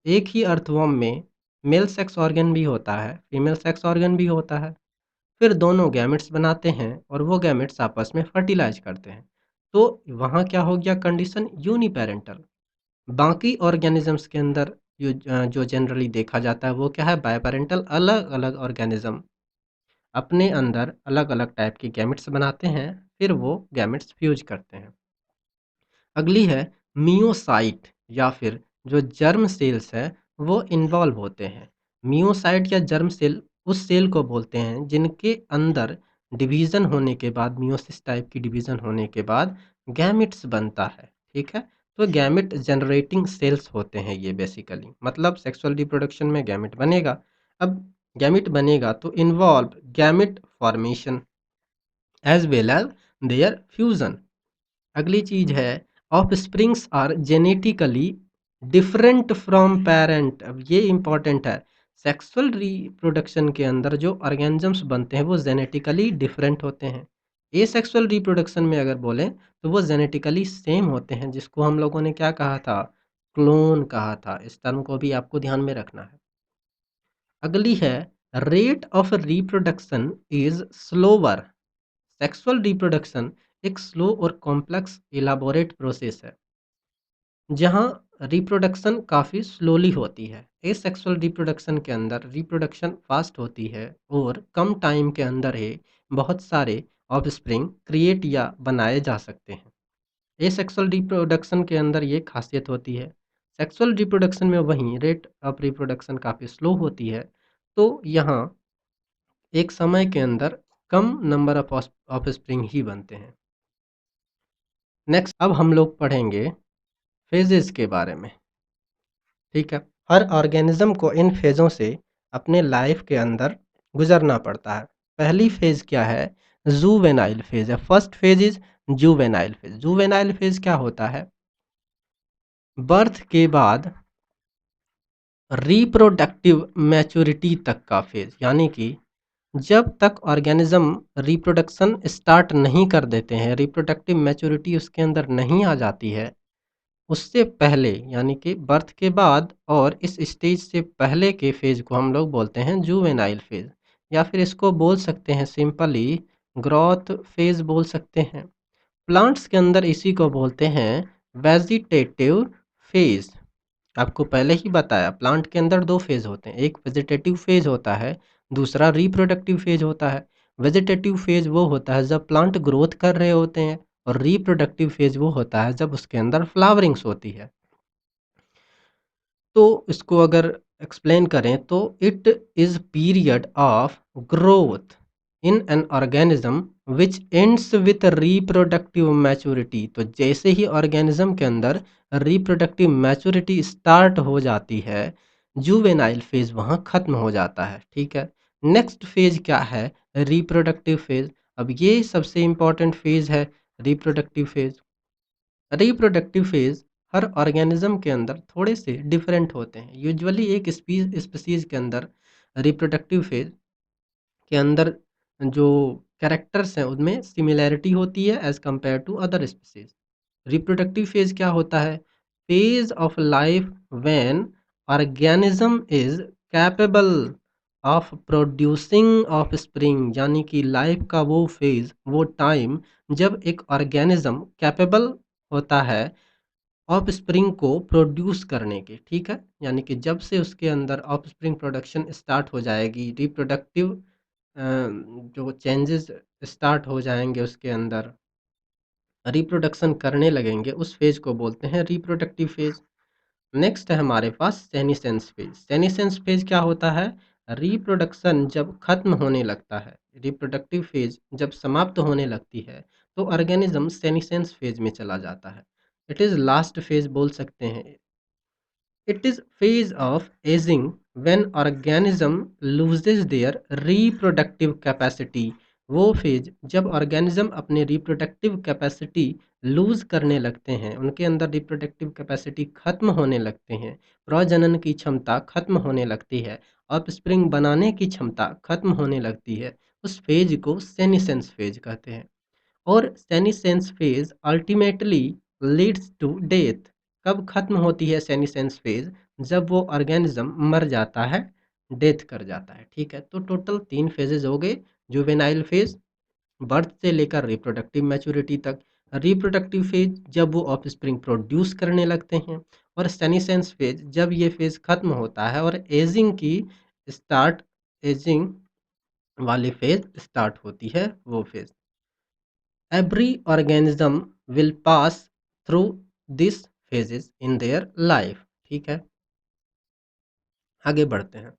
एक ही अर्थवॉर्म में मेल सेक्स ऑर्गन भी होता है, फीमेल सेक्स ऑर्गन भी होता है। फिर दोनों गैमेट्स बनाते हैं और वो गैमेट्स आपस में फर्टिलाइज करते हैं। तो वहाँ क्या हो गया, कंडीशन यूनिपेरेंटल। बाकी ऑर्गेनिजम्स के अंदर जो जनरली देखा जाता है वो क्या है, बायपेरेंटल। अलग अलग ऑर्गेनिज्म अपने अंदर अलग अलग टाइप के गैमेट्स बनाते हैं, फिर वो गैमेट्स फ्यूज करते हैं। अगली है मियोसाइट, या फिर जो जर्म सेल्स है वो इन्वॉल्व होते हैं। मियोसाइट या जर्म सेल उस सेल को बोलते हैं जिनके अंदर डिवीज़न होने के बाद, मियोसिस टाइप की डिवीज़न होने के बाद गैमेट्स बनता है, ठीक है। तो गैमेट जनरेटिंग सेल्स होते हैं ये बेसिकली, मतलब सेक्सुअल रिप्रोडक्शन में गैमेट बनेगा। अब गैमेट बनेगा तो involve gamete formation as well as their fusion. अगली चीज है, offsprings are genetically different from parent. अब ये इंपॉर्टेंट है, सेक्सुअल रिप्रोडक्शन के अंदर जो ऑर्गेनिजम्स बनते हैं वो जेनेटिकली डिफरेंट होते हैं। ए सेक्सुअल रिप्रोडक्शन में अगर बोलें तो वो जेनेटिकली सेम होते हैं, जिसको हम लोगों ने क्या कहा था, क्लोन कहा था। इस टर्म को भी आपको ध्यान में रखना है। अगली है, rate of reproduction is slower, sexual reproduction एक स्लो और कॉम्प्लेक्स इलाबोरेट प्रोसेस है जहाँ रिप्रोडक्शन काफ़ी स्लोली होती है। एसेक्सुअल रिप्रोडक्शन के अंदर रिप्रोडक्शन फास्ट होती है और कम टाइम के अंदर ही बहुत सारे ऑफस्प्रिंग क्रिएट या बनाए जा सकते हैं। एसेक्सुअल रिप्रोडक्शन के अंदर ये खासियत होती है। सेक्सुअल रिप्रोडक्शन में वहीं रेट ऑफ रिप्रोडक्शन काफ़ी स्लो होती है। तो यहाँ एक समय के अंदर कम नंबर ऑफ ऑफस्प्रिंग ही बनते हैं। नेक्स्ट अब हम लोग पढ़ेंगे फेजेस के बारे में। ठीक है। हर ऑर्गेनिज्म को इन फेज़ों से अपने लाइफ के अंदर गुजरना पड़ता है। पहली फेज़ क्या है? जूवेनाइल फेज़ है। First phase is juvenile phase. Juvenile phase क्या होता है? बर्थ के बाद रिप्रोडक्टिव मैच्योरिटी तक का फेज़, यानी कि जब तक ऑर्गेनिज्म रिप्रोडक्शन स्टार्ट नहीं कर देते हैं, रिप्रोडक्टिव मैच्योरिटी उसके अंदर नहीं आ जाती है, उससे पहले यानी कि बर्थ के बाद और इस स्टेज से पहले के फेज़ को हम लोग बोलते हैं जुवेनाइल फेज़, या फिर इसको बोल सकते हैं सिंपली ग्रोथ फेज़ बोल सकते हैं। प्लांट्स के अंदर इसी को बोलते हैं वेजिटेटिव फेज़। आपको पहले ही बताया प्लांट के अंदर दो फेज़ होते हैं, एक वेजिटेटिव फेज़ होता है, दूसरा रिप्रोडक्टिव फेज़ होता है। वेजिटेटिव फेज़ वो होता है जब प्लांट ग्रोथ कर रहे होते हैं, और रिप्रोडक्टिव फेज़ वो होता है जब उसके अंदर फ्लावरिंग्स होती है। तो इसको अगर एक्सप्लेन करें तो it is period of growth in an organism which ends with reproductive maturity. तो जैसे ही ऑर्गेनिज्म के अंदर रिप्रोडक्टिव मैच्योरिटी स्टार्ट हो जाती है, जुवेनाइल फेज वहाँ ख़त्म हो जाता है। ठीक है। नेक्स्ट फेज क्या है? Reproductive phase. अब ये सबसे इम्पॉर्टेंट फेज है, रिप्रोडक्टिव फेज। रिप्रोडक्टिव फेज हर ऑर्गेनिज्म के अंदर थोड़े से डिफरेंट होते हैं। यूजुअली एक स्पीसीज के अंदर रिप्रोडक्टिव फेज के अंदर जो कैरेक्टर्स हैं उनमें सिमिलैरिटी होती है as compare to other species. Reproductive phase क्या होता है? Phase of life when organism is capable of producing offspring, यानी कि लाइफ का वो फेज, वो टाइम जब एक ऑर्गेनिज्म कैपेबल होता है ऑफस्प्रिंग को प्रोड्यूस करने के। ठीक है। यानी कि जब से उसके अंदर ऑफस्प्रिंग प्रोडक्शन स्टार्ट हो जाएगी, रिप्रोडक्टिव जो चेंजेस स्टार्ट हो जाएंगे उसके अंदर, रिप्रोडक्शन करने लगेंगे, उस फेज को बोलते हैं रिप्रोडक्टिव फेज। नेक्स्ट है हमारे पास सेनिसेंस फेज। सेनिसेंस फेज क्या होता है? रिप्रोडक्शन जब खत्म होने लगता है, रिप्रोडक्टिव फेज जब समाप्त होने लगती है, तो ऑर्गेनिज्म सेनिसेंस फेज में चला जाता है। इट इज़ लास्ट फेज बोल सकते हैं। It is phase of aging when organism loses their reproductive capacity। वो फेज जब ऑर्गेनिज्म अपने रिप्रोडक्टिव कैपेसिटी लूज करने लगते हैं, उनके अंदर रिप्रोडक्टिव कैपेसिटी खत्म होने लगते हैं, प्रजनन की क्षमता खत्म होने लगती है, ऑफस्प्रिंग बनाने की क्षमता खत्म होने लगती है, उस फेज को सेनिसेंस फेज कहते हैं। और senescence phase ultimately leads to death. कब खत्म होती है सेनिसेंस फेज? जब वो ऑर्गेनिज्म मर जाता है, डेथ कर जाता है। ठीक है। तो टोटल तीन फेजेस हो गए। जुवेनाइल फेज बर्थ से लेकर रिप्रोडक्टिव मैच्योरिटी तक, रिप्रोडक्टिव फेज जब वो ऑफस्प्रिंग प्रोड्यूस करने लगते हैं, और सेनिसेंस फेज जब ये फेज खत्म होता है और एजिंग की स्टार्ट, एजिंग वाली फेज स्टार्ट होती है, वो phase. Every organism will pass through these phases in their life। ठीक है। आगे बढ़ते हैं।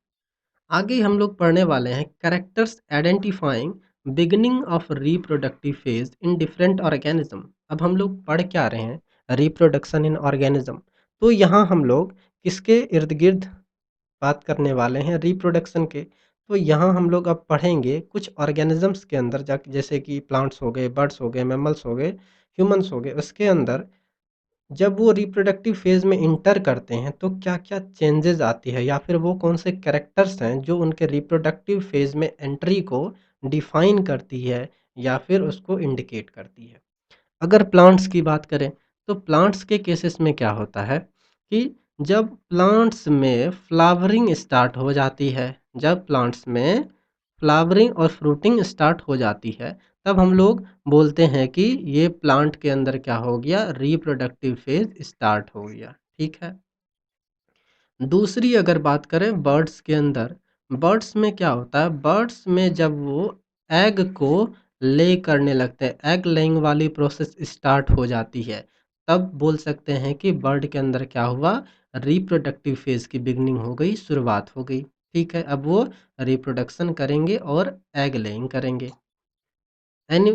आगे हम लोग पढ़ने वाले हैं characters identifying beginning of reproductive phase in different organism. अब हम लोग पढ़ क्या रहे हैं? Reproduction in organism. तो यहाँ हम लोग किसके इर्द गिर्द बात करने वाले हैं? रिप्रोडक्शन के। तो यहाँ हम लोग अब पढ़ेंगे कुछ ऑर्गेनिजम्स के अंदर जा, जैसे कि प्लांट्स हो गए, बर्ड्स हो गए, मैमल्स हो गए, ह्यूमंस हो गए, उसके अंदर जब वो रिप्रोडक्टिव फेज में इंटर करते हैं तो क्या क्या चेंजेस आती है, या फिर वो कौन से कैरेक्टर्स हैं जो उनके रिप्रोडक्टिव फेज में एंट्री को डिफाइन करती है या फिर उसको इंडिकेट करती है। अगर प्लांट्स की बात करें तो प्लांट्स के केसेस में क्या होता है कि जब प्लांट्स में फ्लावरिंग स्टार्ट हो जाती है, जब प्लांट्स में फ्लावरिंग और फ्रूटिंग स्टार्ट हो जाती है, तब हम लोग बोलते हैं कि ये प्लांट के अंदर क्या हो गया, रिप्रोडक्टिव फेज स्टार्ट हो गया। ठीक है। दूसरी अगर बात करें बर्ड्स के अंदर, बर्ड्स में क्या होता है, बर्ड्स में जब वो एग को ले करने लगते हैं, एग लेइंग वाली प्रोसेस स्टार्ट हो जाती है, तब बोल सकते हैं कि बर्ड के अंदर क्या हुआ, रिप्रोडक्टिव फेज की बिगनिंग हो गई, शुरुआत हो गई। ठीक है, अब वो रिप्रोडक्शन करेंगे और एग लेइंग करेंगे। एनी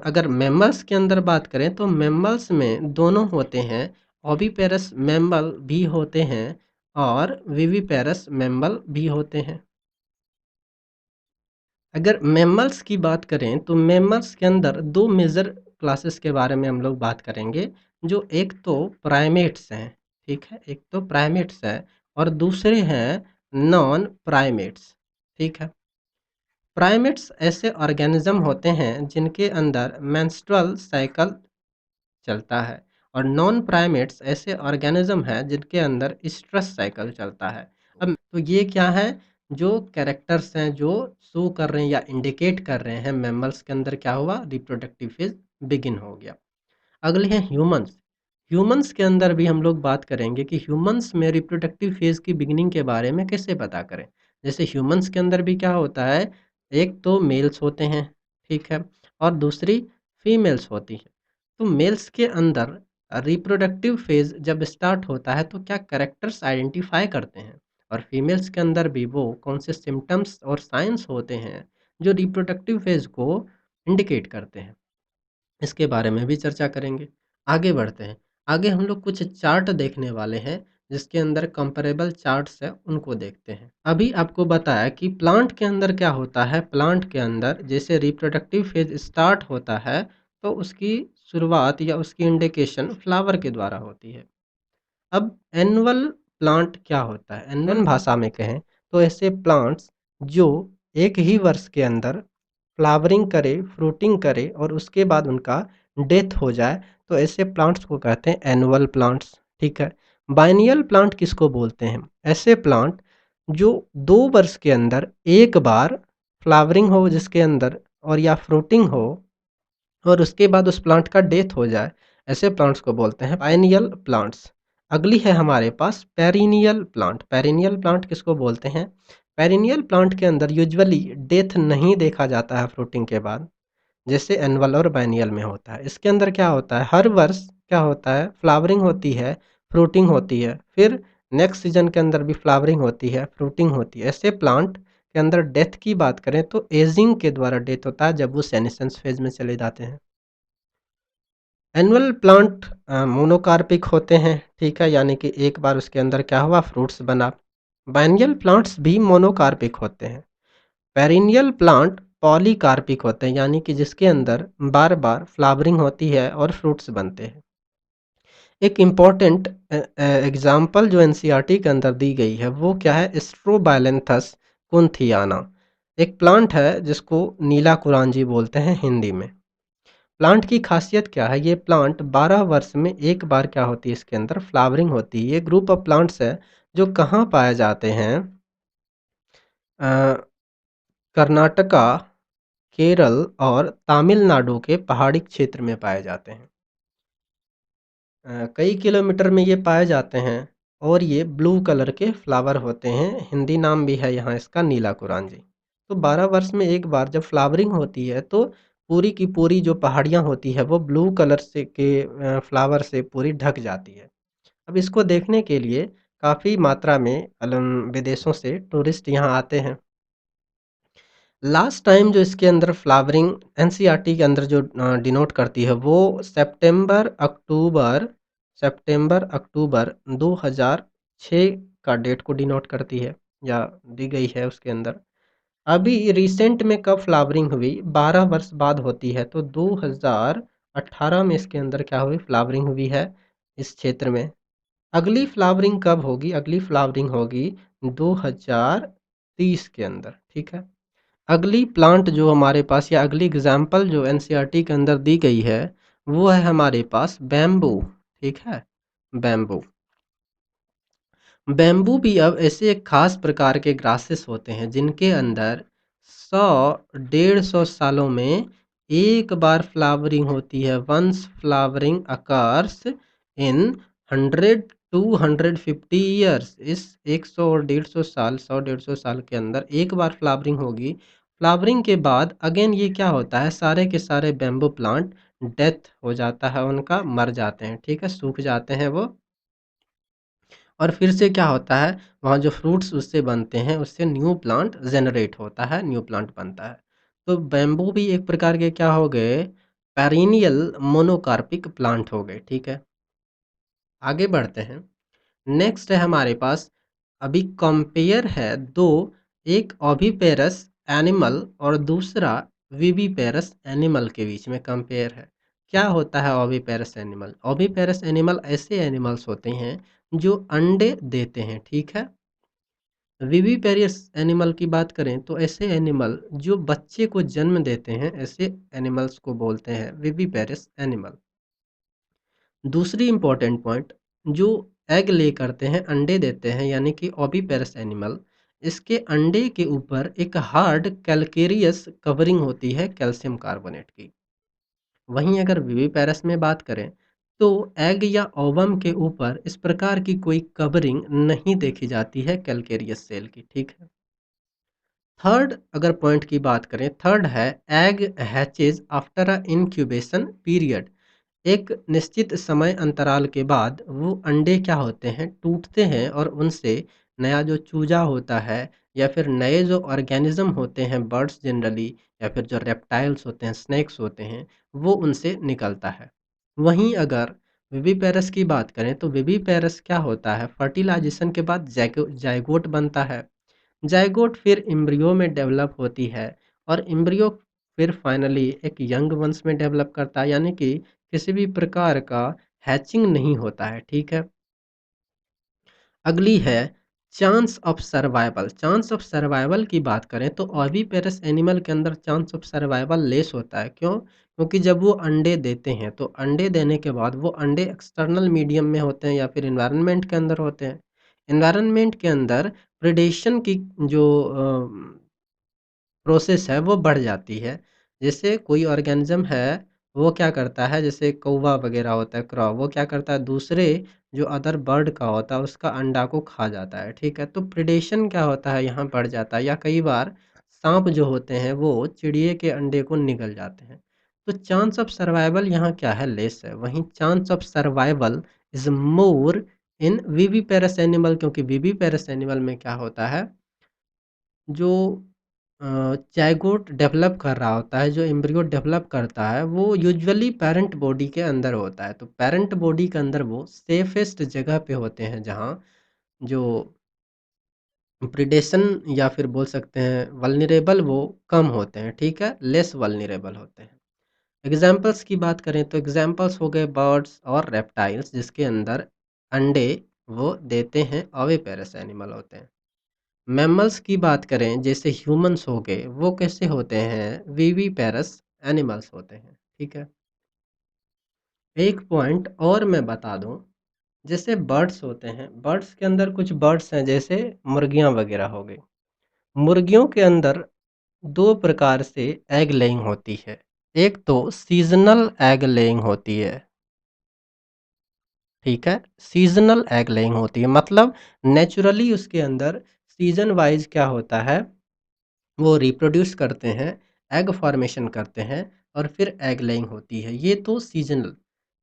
अगर मैमल्स के अंदर बात करें तो मैमल्स में दोनों होते हैं, ओविपेरस मैमल भी होते हैं और विविपेरस मैमल भी होते हैं। अगर मैमल्स की बात करें तो मैमल्स के अंदर दो मेजर क्लासेस के बारे में हम लोग बात करेंगे, जो एक तो प्राइमेट्स हैं, ठीक है, एक तो प्राइमेट्स है और दूसरे हैं नॉन प्राइमेट्स। ठीक है। प्राइमेट्स ऐसे ऑर्गेनिज्म होते हैं जिनके अंदर मेंस्ट्रुअल साइकिल चलता है और नॉन प्राइमेट्स ऐसे ऑर्गेनिज्म हैं जिनके अंदर स्ट्रेस साइकिल चलता है। अब तो ये क्या है, जो कैरेक्टर्स हैं जो शो कर रहे हैं या इंडिकेट कर रहे हैं मैमल्स के अंदर क्या हुआ, रिप्रोडक्टिव फेज बिगिन हो गया। अगले हैं ह्यूमंस। ह्यूमंस के अंदर भी हम लोग बात करेंगे कि ह्यूमंस में रिप्रोडक्टिव फेज की बिगिनिंग के बारे में कैसे पता करें। जैसे ह्यूमंस के अंदर भी क्या होता है, एक तो मेल्स होते हैं, ठीक है, और दूसरी फीमेल्स होती हैं। तो मेल्स के अंदर रिप्रोडक्टिव फेज जब स्टार्ट होता है तो क्या करेक्टर्स आइडेंटिफाई करते हैं, और फीमेल्स के अंदर भी वो कौन से सिम्टम्स और साइंस होते हैं जो रिप्रोडक्टिव फेज को इंडिकेट करते हैं, इसके बारे में भी चर्चा करेंगे। आगे बढ़ते हैं। आगे हम लोग कुछ चार्ट देखने वाले हैं, जिसके अंदर कंपैरेबल चार्ट्स है, उनको देखते हैं। अभी आपको बताया कि प्लांट के अंदर क्या होता है, प्लांट के अंदर जैसे रिप्रोडक्टिव फेज स्टार्ट होता है तो उसकी शुरुआत या उसकी इंडिकेशन फ्लावर के द्वारा होती है। अब एनुअल प्लांट क्या होता है, एनुअल भाषा में कहें तो ऐसे प्लांट्स जो एक ही वर्ष के अंदर फ्लावरिंग करे, फ्रूटिंग करे और उसके बाद उनका डेथ हो जाए, तो ऐसे प्लांट्स को कहते हैं एनुअल प्लांट्स। ठीक है। बाइनियल प्लांट किसको बोलते हैं, ऐसे प्लांट जो 2 वर्ष के अंदर एक बार फ्लावरिंग हो जिसके अंदर, और या फ्रूटिंग हो और उसके बाद उस प्लांट का डेथ हो जाए, ऐसे प्लांट्स को बोलते हैं बाइनियल प्लांट्स। अगली है हमारे पास पेरिनियल प्लांट। पेरिनियल प्लांट किसको बोलते हैं, पेरिनियल प्लांट के अंदर यूजुअली डेथ नहीं देखा जाता है फ्रूटिंग के बाद, जैसे एनुअल और बाइनियल में होता है। इसके अंदर क्या होता है, हर वर्ष क्या होता है, फ्लावरिंग होती है, फ्रूटिंग होती है, फिर नेक्स्ट सीजन के अंदर भी फ्लावरिंग होती है, फ्रूटिंग होती है। ऐसे प्लांट के अंदर डेथ की बात करें तो एजिंग के द्वारा डेथ होता है, जब वो सेनेसेंस फेज में चले जाते हैं। एनुअल प्लांट मोनोकार्पिक होते हैं, ठीक है, यानी कि एक बार उसके अंदर क्या हुआ, फ्रूट्स बना। बाइनियल प्लांट्स भी मोनोकार्पिक होते हैं। पेरिनियल प्लांट पॉलीकार्पिक होते हैं, यानी कि जिसके अंदर बार बार फ्लावरिंग होती है और फ्रूट्स बनते हैं। एक इम्पॉर्टेंट एग्जाम्पल जो एनसीईआरटी के अंदर दी गई है वो क्या है, स्ट्रोबायलेंथस कुंथियाना। एक प्लांट है जिसको नीला कुरांजी बोलते हैं हिंदी में। प्लांट की खासियत क्या है, ये प्लांट 12 वर्ष में एक बार क्या होती है, इसके अंदर फ्लावरिंग होती है। ये ग्रुप ऑफ प्लांट्स है जो कहाँ पाए जाते हैं, अ, कर्नाटका, केरल और तमिलनाडु के पहाड़ी क्षेत्र में पाए जाते हैं। कई किलोमीटर में ये पाए जाते हैं और ये ब्लू कलर के फ्लावर होते हैं, हिंदी नाम भी है यहाँ इसका नीला कुरांजी। तो 12 वर्ष में एक बार जब फ्लावरिंग होती है तो पूरी की पूरी जो पहाड़ियाँ होती है वो ब्लू कलर से के फ्लावर से पूरी ढक जाती है। अब इसको देखने के लिए काफ़ी मात्रा में विदेशों से टूरिस्ट यहाँ आते हैं। लास्ट टाइम जो इसके अंदर फ्लावरिंग एनसीईआरटी के अंदर जो डिनोट करती है वो सितंबर अक्टूबर 2006 का डेट को डिनोट करती है या दी गई है उसके अंदर। अभी रिसेंट में कब फ्लावरिंग हुई, 12 वर्ष बाद होती है, तो 2018 में इसके अंदर क्या हुई, फ्लावरिंग हुई है इस क्षेत्र में। अगली फ्लावरिंग कब होगी, अगली फ्लावरिंग होगी 2030 के अंदर। ठीक है। अगली प्लांट जो हमारे पास या अगली एग्जाम्पल जो एनसीईआरटी के अंदर दी गई है वो है हमारे पास बैम्बू। ठीक है, बैम्बू। बैम्बू भी अब ऐसे एक खास प्रकार के ग्रासेस होते हैं जिनके अंदर 100 150 सालों में एक बार फ्लावरिंग होती है। Once flowering occurs in 100 to 150 years. इस 100 और 150 साल 100 150 साल के अंदर एक बार फ्लावरिंग होगी। फ्लावरिंग के बाद अगेन ये क्या होता है, सारे के सारे बैम्बू प्लांट डेथ हो जाता है उनका, मर जाते हैं, ठीक है, सूख जाते हैं वो। और फिर से क्या होता है, वहाँ जो फ्रूट्स उससे बनते हैं उससे न्यू प्लांट जनरेट होता है, न्यू प्लांट बनता है। तो बैम्बू भी एक प्रकार के क्या हो गए, पेरिनियल मोनोकार्पिक प्लांट हो गए, ठीक है। आगे बढ़ते हैं। नेक्स्ट है हमारे पास, अभी कंपेयर है दो, एक ओविपेरस एनिमल और दूसरा विविपेरस एनिमल के बीच में कंपेयर है। क्या होता है ओविपेरस एनिमल? ओविपेरस एनिमल ऐसे एनिमल्स होते हैं जो अंडे देते हैं, ठीक है। विविपेरस एनिमल की बात करें तो ऐसे एनिमल जो बच्चे को जन्म देते हैं, ऐसे एनिमल्स को बोलते हैं विविपेरस एनिमल। दूसरी इम्पोर्टेंट पॉइंट, जो एग ले करते हैं, अंडे देते हैं, यानी कि ओविपेरस एनिमल, इसके अंडे के ऊपर एक हार्ड कैल्केरियस कवरिंग होती है कैल्शियम कार्बोनेट की। वहीं अगर विविपेरस में बात करें तो एग या ओवम के ऊपर इस प्रकार की कोई कवरिंग नहीं देखी जाती है कैल्केरियस सेल की, ठीक है। थर्ड अगर पॉइंट की बात करें, थर्ड है egg hatches after a incubation period. एक निश्चित समय अंतराल के बाद वो अंडे क्या होते हैं, टूटते हैं और उनसे नया जो चूजा होता है या फिर नए जो ऑर्गेनिज्म होते हैं, बर्ड्स जनरली, या फिर जो रेप्टाइल्स होते हैं, स्नेक्स होते हैं, वो उनसे निकलता है। वहीं अगर विविपेरस की बात करें तो विविपेरस क्या होता है, फर्टिलाइजेशन के बाद जाइगोट बनता है। जाइगोट फिर एम्ब्रियो में डेवलप होती है और एम्ब्रियो फिर फाइनली एक यंग वंश में डेवलप करता है, यानी कि किसी भी प्रकार का हैचिंग नहीं होता है, ठीक है। अगली है chance of survival. Chance of survival की बात करें तो ओविपेरस एनिमल के अंदर चांस ऑफ सर्वाइवल लेस होता है। क्यों? क्योंकि जब वो अंडे देते हैं तो अंडे देने के बाद वो अंडे एक्सटर्नल मीडियम में होते हैं या फिर एनवायरनमेंट के अंदर होते हैं। एनवायरनमेंट के अंदर प्रेडेशन की जो प्रोसेस है वो बढ़ जाती है। जैसे कोई ऑर्गेनिज़्म है, वो क्या करता है, जैसे कौवा वगैरह होता है, क्रो, वो क्या करता है, दूसरे जो अदर बर्ड का होता है उसका अंडा को खा जाता है, ठीक है। तो प्रेडेशन क्या होता है, यहाँ बढ़ जाता है। या कई बार साँप जो होते हैं वो चिड़िए के अंडे को निगल जाते हैं। तो चांस ऑफ सर्वाइवल यहाँ क्या है, लेस है। वहीं chance of survival is more in viviparous animal, क्योंकि विविपेरस एनिमल में क्या होता है, जो ज़ायगोट डेवलप कर रहा होता है, जो एम्ब्रियो डेवलप करता है, वो यूजुअली पैरेंट बॉडी के अंदर होता है। तो पैरेंट बॉडी के अंदर वो सेफेस्ट जगह पे होते हैं, जहाँ जो प्रिडेशन या फिर बोल सकते हैं वल्नरेबल, वो कम होते हैं, ठीक है, लेस वल्नरेबल होते हैं। एग्जाम्पल्स की बात करें तो एग्जाम्पल्स हो गए बर्ड्स और रेप्टाइल्स, जिसके अंदर अंडे वो देते हैं, ओविपेरस एनिमल होते हैं। मैमल्स की बात करें जैसे ह्यूमंस हो गए, वो कैसे होते हैं, विविपेरस एनिमल्स होते हैं, ठीक है। एक पॉइंट और मैं बता दूं, जैसे बर्ड्स होते हैं, बर्ड्स के अंदर कुछ बर्ड्स हैं जैसे मुर्गियां वगैरह हो गई। मुर्गियों के अंदर दो प्रकार से एग लेइंग होती है। एक तो सीजनल एग लेइंग होती है, ठीक है। सीजनल एग लेइंग होती है मतलब नेचुरली उसके अंदर सीजन वाइज क्या होता है, वो रिप्रोड्यूस करते हैं, एग फॉर्मेशन करते हैं और फिर एग लेइंग होती है, ये तो सीजनल।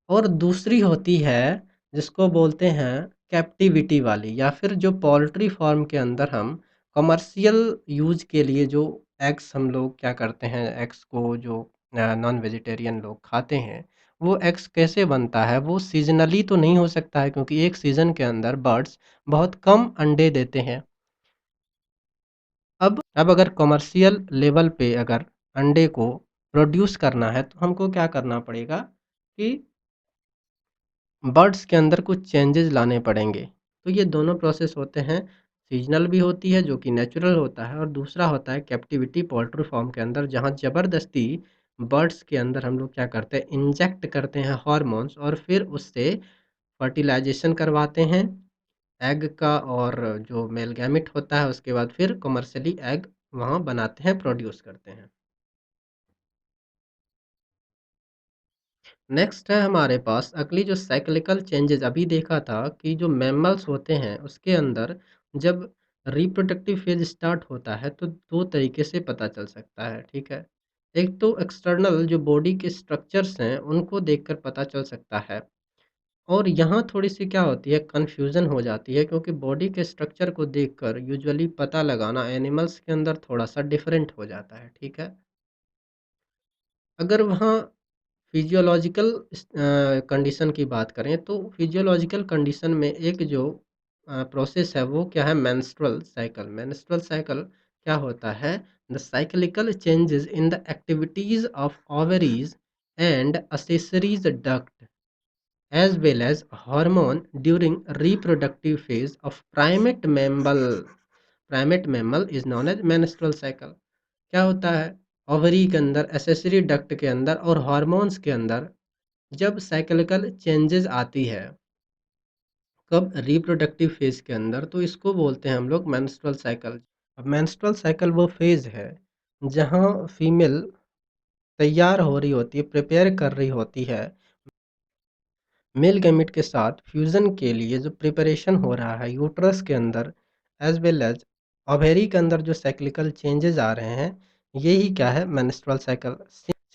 और दूसरी होती है जिसको बोलते हैं कैप्टिविटी वाली, या फिर जो पोल्ट्री फार्म के अंदर हम कमर्शियल यूज के लिए जो एग्स हम लोग क्या करते हैं, एग्स को जो नॉन वेजिटेरियन लोग खाते हैं, वो एग्स कैसे बनता है, वो सीजनली तो नहीं हो सकता है, क्योंकि एक सीज़न के अंदर बर्ड्स बहुत कम अंडे देते हैं। अब अगर कमर्शियल लेवल पे अगर अंडे को प्रोड्यूस करना है तो हमको क्या करना पड़ेगा कि बर्ड्स के अंदर कुछ चेंजेस लाने पड़ेंगे। तो ये दोनों प्रोसेस होते हैं, सीजनल भी होती है जो कि नेचुरल होता है, और दूसरा होता है कैप्टिविटी पोल्ट्री फार्म के अंदर, जहाँ ज़बरदस्ती बर्ड्स के अंदर हम लोग क्या करते हैं, इंजेक्ट करते हैं हार्मोन्स और फिर उससे फर्टिलाइजेशन करवाते हैं एग का, और जो मेल गैमेट होता है उसके बाद फिर कमर्शियली एग वहाँ बनाते हैं, प्रोड्यूस करते हैं। नेक्स्ट है हमारे पास अगली जो साइक्लिकल चेंजेस अभी देखा था कि जो मैमल्स होते हैं उसके अंदर जब रिप्रोडक्टिव फेज स्टार्ट होता है तो दो तरीके से पता चल सकता है, ठीक है। एक तो एक्सटर्नल जो बॉडी के स्ट्रक्चर्स हैं उनको देखकर पता चल सकता है, और यहाँ थोड़ी-सी क्या होती है, कन्फ्यूज़न हो जाती है क्योंकि बॉडी के स्ट्रक्चर को देखकर यूजुअली पता लगाना एनिमल्स के अंदर थोड़ा-सा डिफरेंट हो जाता है, ठीक है। अगर वहाँ फिजियोलॉजिकल कंडीशन की बात करें तो फिजियोलॉजिकल कंडीशन में एक जो प्रोसेस है वो क्या है, मेंस्ट्रुअल साइकिल। मेंस्ट्रुअल साइकिल क्या होता है, the cyclical changes in the activities of ovaries and accessories duct as well as hormone during reproductive phase of primate mammal. Primate mammal is known as menstrual cycle. क्या होता है, ovary के अंदर, accessory duct के अंदर और hormones के अंदर जब साइक्लिकल चेंजेस आती है, कब, रिप्रोडक्टिव फेज के अंदर, तो इसको बोलते हैं हम लोग मेंस्ट्रुअल साइकिल। अब मेंस्ट्रुअल साइकिल वो फेज है जहाँ फीमेल तैयार हो रही होती है, प्रिपेयर कर रही होती है मेल गैमेट के साथ फ्यूज़न के लिए। जो प्रिपरेशन हो रहा है यूट्रस के अंदर एज वेल एज ओवेरी के अंदर जो साइक्लिकल चेंजेस आ रहे हैं, यही क्या है, menstrual cycle.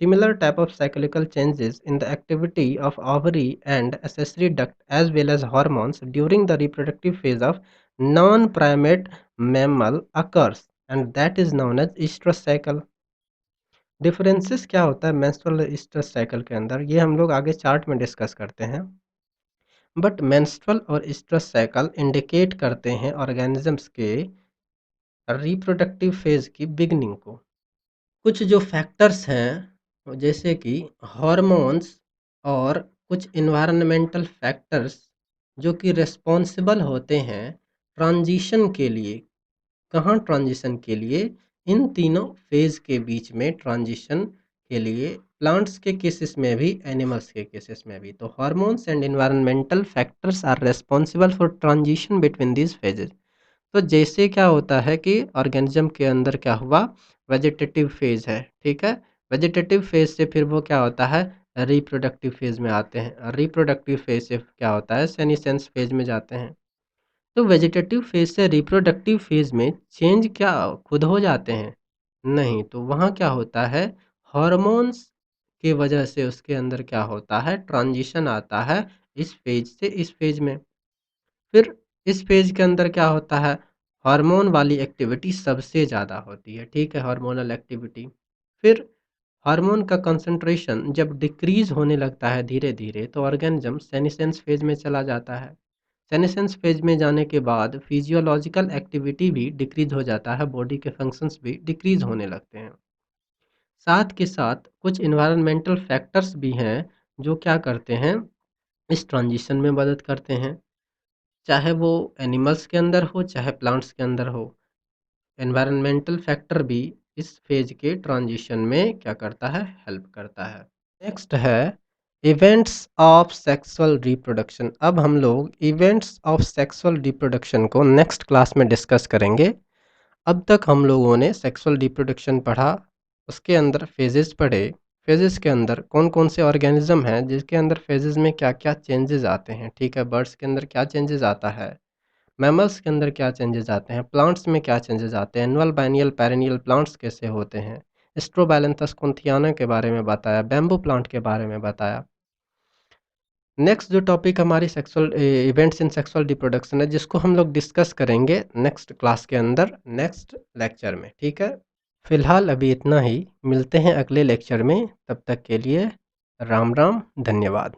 Similar type of cyclical changes in the activity of ovary and accessory duct as well as hormones during the reproductive phase of non-primate mammal occurs and that is known as estrous cycle। Differences क्या होता है menstrual estrous cycle के अंदर, ये हम लोग आगे chart में डिस्कस करते हैं। बट मेंस्ट्रुअल और स्ट्रेस साइकिल इंडिकेट करते हैं ऑर्गेनिजम्स के रिप्रोडक्टिव फेज की बिगनिंग को। कुछ जो फैक्टर्स हैं जैसे कि हार्मोन्स और कुछ इन्वायरमेंटल फैक्टर्स जो कि रिस्पॉन्सिबल होते हैं ट्रांजिशन के लिए। कहाँ ट्रांजिशन के लिए, इन तीनों फेज के बीच में ट्रांजिशन के लिए, प्लांट्स के केसेस में भी एनिमल्स के केसेस में भी। तो hormones and environmental factors are responsible for transition between these phases. तो जैसे क्या होता है कि ऑर्गेनिज्म के अंदर क्या हुआ, वेजिटेटिव फेज है, ठीक है। वेजिटेटिव फेज से फिर वो क्या होता है, रिप्रोडक्टिव फेज में आते हैं, रिप्रोडक्टिव फेज से क्या होता है, सेनिसेंस फेज में जाते हैं। तो वेजिटेटिव फेज से रिप्रोडक्टिव फेज में चेंज क्या खुद हो जाते हैं, नहीं, तो वहाँ क्या होता है, हार्मोन्स की वजह से उसके अंदर क्या होता है, ट्रांजिशन आता है इस फेज से इस फेज में। फिर इस फेज के अंदर क्या होता है, हार्मोन वाली एक्टिविटी सबसे ज़्यादा होती है, ठीक है, हार्मोनल एक्टिविटी। फिर हार्मोन का कंसंट्रेशन जब डिक्रीज होने लगता है धीरे धीरे तो ऑर्गेनिज्म सेनिसेंस फेज में चला जाता है। सेनेसेंस फेज में जाने के बाद फिजियोलॉजिकल एक्टिविटी भी डिक्रीज हो जाता है, बॉडी के फंक्शंस भी डिक्रीज होने लगते हैं। साथ के साथ कुछ इन्वायरमेंटल फैक्टर्स भी हैं जो क्या करते हैं, इस ट्रांजिशन में मदद करते हैं, चाहे वो एनिमल्स के अंदर हो चाहे प्लांट्स के अंदर हो। एनवायरमेंटल फैक्टर भी इस फेज के ट्रांजिशन में क्या करता है, हेल्प करता है। नेक्स्ट है इवेंट्स ऑफ सेक्सुअल रिप्रोडक्शन। अब हम लोग इवेंट्स ऑफ सेक्सुअल रिप्रोडक्शन को नेक्स्ट क्लास में डिस्कस करेंगे। अब तक हम लोगों ने सेक्सुअल रिप्रोडक्शन पढ़ा, उसके अंदर फेजेस पढ़े। फेजेस के अंदर कौन कौन से ऑर्गेनिज्म हैं जिसके अंदर फेजेस में क्या क्या चेंजेस आते हैं, ठीक है। बर्ड्स के अंदर क्या चेंजेस आता है, मैमल्स के अंदर क्या चेंजेस आते हैं, प्लांट्स में क्या चेंजेस आते हैं, एनुअल बाइनियल पेरेनियल प्लांट्स कैसे होते हैं, स्ट्रोबैलेंथस कुंथियाना के बारे में बताया, बैम्बू प्लांट के बारे में बताया। नेक्स्ट जो टॉपिक हमारी sexual events in sexual reproduction है, जिसको हम लोग डिस्कस करेंगे नेक्स्ट क्लास के अंदर, नेक्स्ट लेक्चर में, ठीक है। फिलहाल अभी इतना ही, मिलते हैं अगले लेक्चर में, तब तक के लिए राम राम, धन्यवाद।